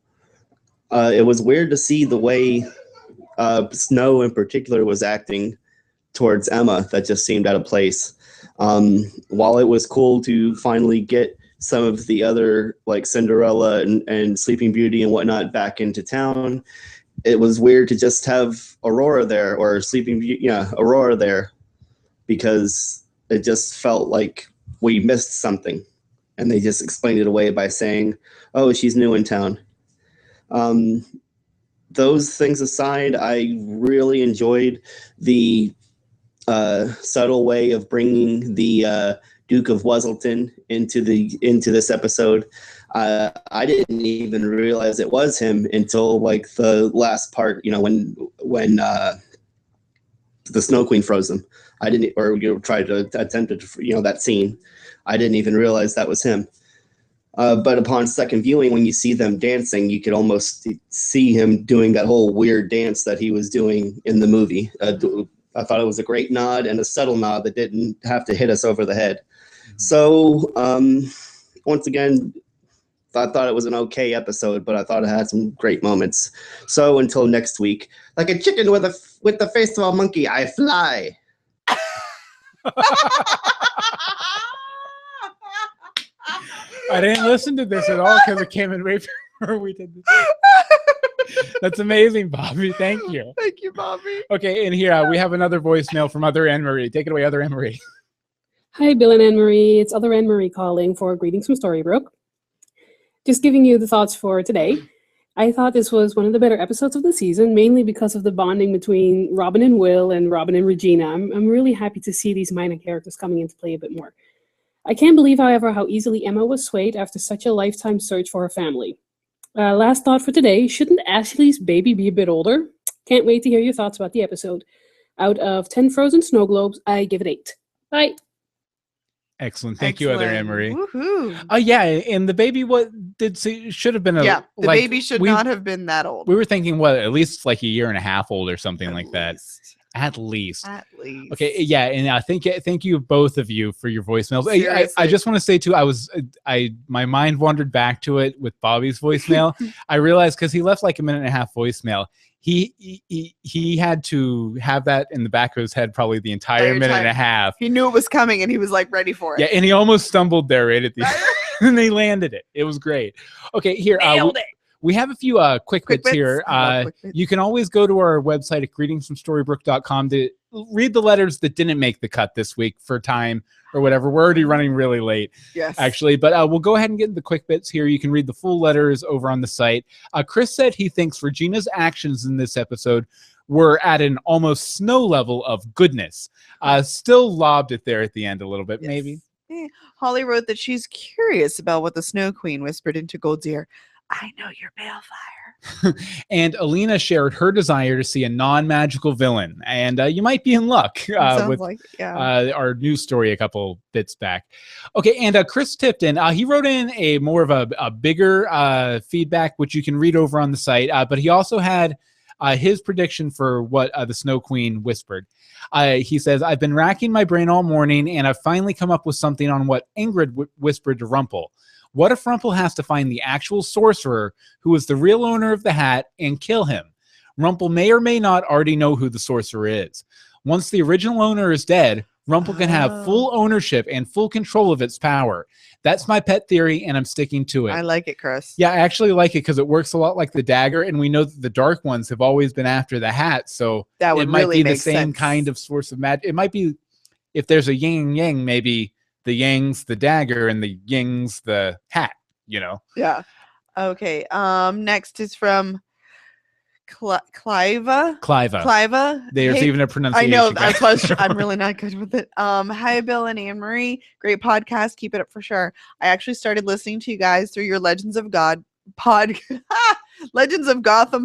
It was weird to see the way Snow in particular was acting towards Emma. That just seemed out of place. While it was cool to finally get some of the other, like Cinderella and Sleeping Beauty and whatnot, back into town. It was weird to just have Aurora there, or Aurora there, because it just felt like we missed something. And they just explained it away by saying, oh, she's new in town. Those things aside, I really enjoyed the subtle way of bringing the Duke of Weselton into this episode. I didn't even realize it was him until like the last part. When the Snow Queen froze him. I didn't, or tried to attempt it. That scene. I didn't even realize that was him. But upon second viewing, when you see them dancing, you could almost see him doing that whole weird dance that he was doing in the movie. I thought it was a great nod, and a subtle nod that didn't have to hit us over the head. So once again, I thought it was an okay episode, but I thought it had some great moments. So until next week, like a chicken with the face of a monkey, I fly. I didn't listen to this at all because it came in right before we did this. That's amazing, Bobby. Thank you. Thank you, Bobby. Okay, and here we have another voicemail from Other Anne-Marie. Take it away, Other Anne-Marie. Hi, Bill and Anne-Marie. It's Other Anne-Marie calling for greetings from Storybrooke. Just giving you the thoughts for today. I thought this was one of the better episodes of the season, mainly because of the bonding between Robin and Will and Robin and Regina. I'm really happy to see these minor characters coming into play a bit more. I can't believe, however, how easily Emma was swayed after such a lifetime search for her family. Last thought for today, shouldn't Ashley's baby be a bit older? Can't wait to hear your thoughts about the episode. Out of 10 frozen snow globes, I give it 8. Bye. Excellent. Thank you, Other Anne-Marie. Woohoo. Yeah, and the baby should have been the baby should not have been that old. We were thinking, at least like a year and a half old or something like that. At least. Okay, yeah, and thank you both of you for your voicemails. I just want to say too, my mind wandered back to it with Bobby's voicemail. I realized because he left like a minute and a half voicemail, he had to have that in the back of his head probably the entire minute and a half. He knew it was coming and he was like ready for it. Yeah, and he almost stumbled there right at the end, and they landed it. It was great. Okay, here. Nailed it. We have a few quick bits here. You can always go to our website at greetingsfromstorybrooke.com to read the letters that didn't make the cut this week for time or whatever. We're already running really late, actually. But we'll go ahead and get into the quick bits here. You can read the full letters over on the site. Chris said he thinks Regina's actions in this episode were at an almost snow level of goodness. Still lobbed it there at the end a little bit, maybe. Holly wrote that she's curious about what the Snow Queen whispered into Gold's ear. I know you're Balefire. And Alina shared her desire to see a non-magical villain. And you might be in luck with our news story a couple bits back. Okay, and Chris tipped in. He wrote in a more of a bigger feedback, which you can read over on the site. But he also had his prediction for what the Snow Queen whispered. He says, I've been racking my brain all morning, and I've finally come up with something on what Ingrid whispered to Rumple. What if Rumple has to find the actual sorcerer who is the real owner of the hat and kill him? Rumple may or may not already know who the sorcerer is. Once the original owner is dead, Rumple can have full ownership and full control of its power. That's my pet theory, and I'm sticking to it. I like it, Chris. Yeah, I actually like it because it works a lot like the dagger, and we know that the dark ones have always been after the hat, so that would it might really be the make same sense. kind of source of magic. It might be, if there's a yin and yang, maybe the yang's the dagger and the ying's the hat. Yeah. Okay. Next is from Cliva. There's even a pronunciation. I know. I'm really not good with it. Hi, Bill and Anne-Marie. Great podcast. Keep it up for sure. I actually started listening to you guys through your Legends of Gotham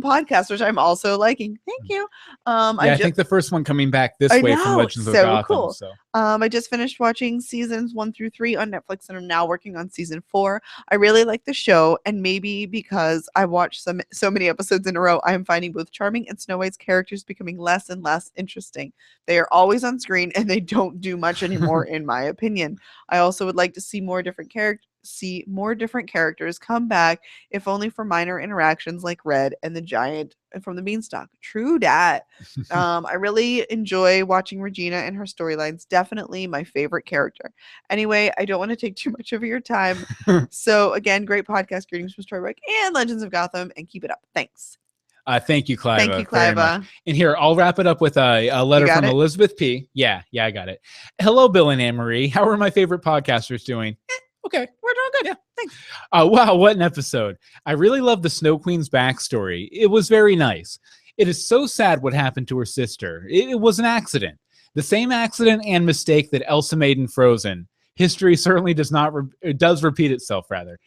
podcast, which I'm also liking. Thank you. I think the first one coming back this way from Legends of Gotham. Cool. So. I just finished watching seasons 1 through 3 on Netflix, and I'm now working on season 4. I really like the show, and maybe because I watched so many episodes in a row, I am finding both Charming and Snow White's characters becoming less and less interesting. They are always on screen, and they don't do much anymore, in my opinion. I also would like to see more different see more different characters come back, if only for minor interactions like Red and the giant from the Beanstalk. True dat. I really enjoy watching Regina and her storylines. Definitely my favorite character. Anyway, I don't want to take too much of your time. So again, great podcast. Greetings from Storybrooke and Legends of Gotham, and keep it up. Thanks. Thank you, Clive. Thank you, very much. Clive. And here, I'll wrap it up with a letter from it? Elizabeth P. Yeah, I got it. Hello, Bill and Anne-Marie. How are my favorite podcasters doing? Okay, we're doing good. Yeah, thanks. Wow, what an episode. I really love the Snow Queen's backstory. It was very nice. It is so sad what happened to her sister. It was an accident. The same accident and mistake that Elsa made in Frozen. History certainly does repeat itself, rather.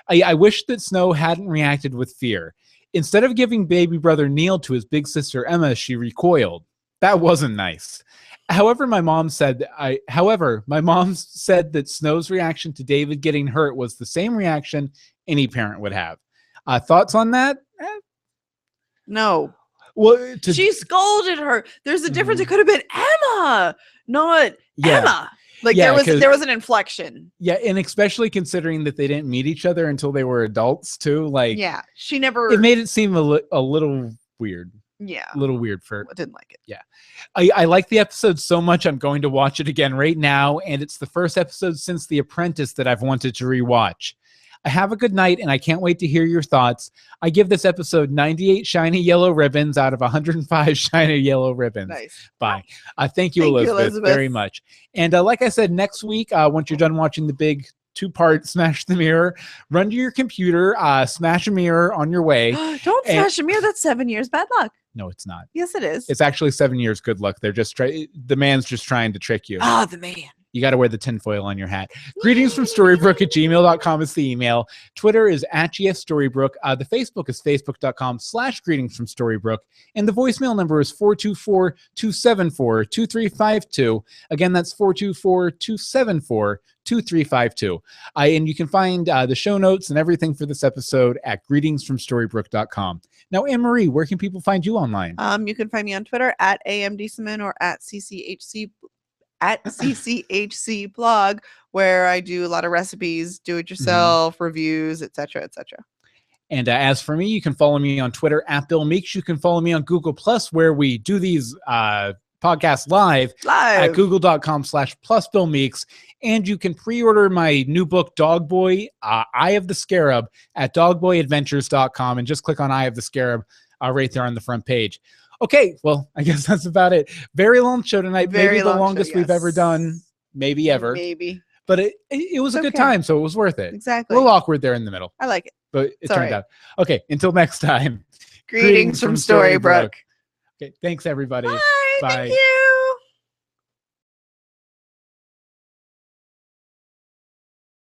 I wish that Snow hadn't reacted with fear. Instead of giving baby brother Neil to his big sister Emma, she recoiled. That wasn't nice. However, my mom said that Snow's reaction to David getting hurt was the same reaction any parent would have. Thoughts on that? No. Well, She scolded her. There's a difference. It could have been Emma, not Emma. Like there was an inflection. Yeah, and especially considering that they didn't meet each other until they were adults too. Like, yeah, she never. It made it seem a little weird. Yeah, a little weird for. I didn't like it. Yeah, I like the episode so much. I'm going to watch it again right now, and it's the first episode since The Apprentice that I've wanted to rewatch. Have a good night, and I can't wait to hear your thoughts. I give this episode 98 shiny yellow ribbons out of 105 shiny yellow ribbons. Nice. Bye. Thank you, Elizabeth, very much. And like I said, next week, once you're done watching the big 2-part Smash the Mirror, run to your computer, smash a mirror on your way. Don't smash a mirror. That's 7 years bad luck. No, it's not. Yes, it is. It's actually 7 years good luck. They're just the man's just trying to trick you. Ah, the man. You got to wear the tinfoil on your hat. Greetings from Storybrooke at gmail.com is the email. Twitter is @GSStorybrooke. The Facebook is facebook.com/greetings from Storybrooke. And the voicemail number is 424-274-2352. Again, that's 424-274-2352. And you can find the show notes and everything for this episode at greetingsfromstorybrooke.com. Now, Anne-Marie, where can people find you online? You can find me on Twitter at DeSimone or at CCHC blog, where I do a lot of recipes, do it yourself, reviews, etc., etc. And as for me, you can follow me on Twitter at Bill Meeks. You can follow me on Google Plus, where we do these podcasts live at google.com/+BillMeeks. And you can pre-order my new book, Dog Boy, Eye of the Scarab, at dogboyadventures.com, and just click on Eye of the Scarab right there on the front page. Okay, well, I guess that's about it. Very long show tonight. Maybe the longest we've ever done. Maybe ever. Maybe. But it was a good time, so it was worth it. Exactly. A little awkward there in the middle. I like it. But it turned out. Okay, until next time. Greetings from Storybrooke. Okay, thanks, everybody. Bye. Bye. Thank you.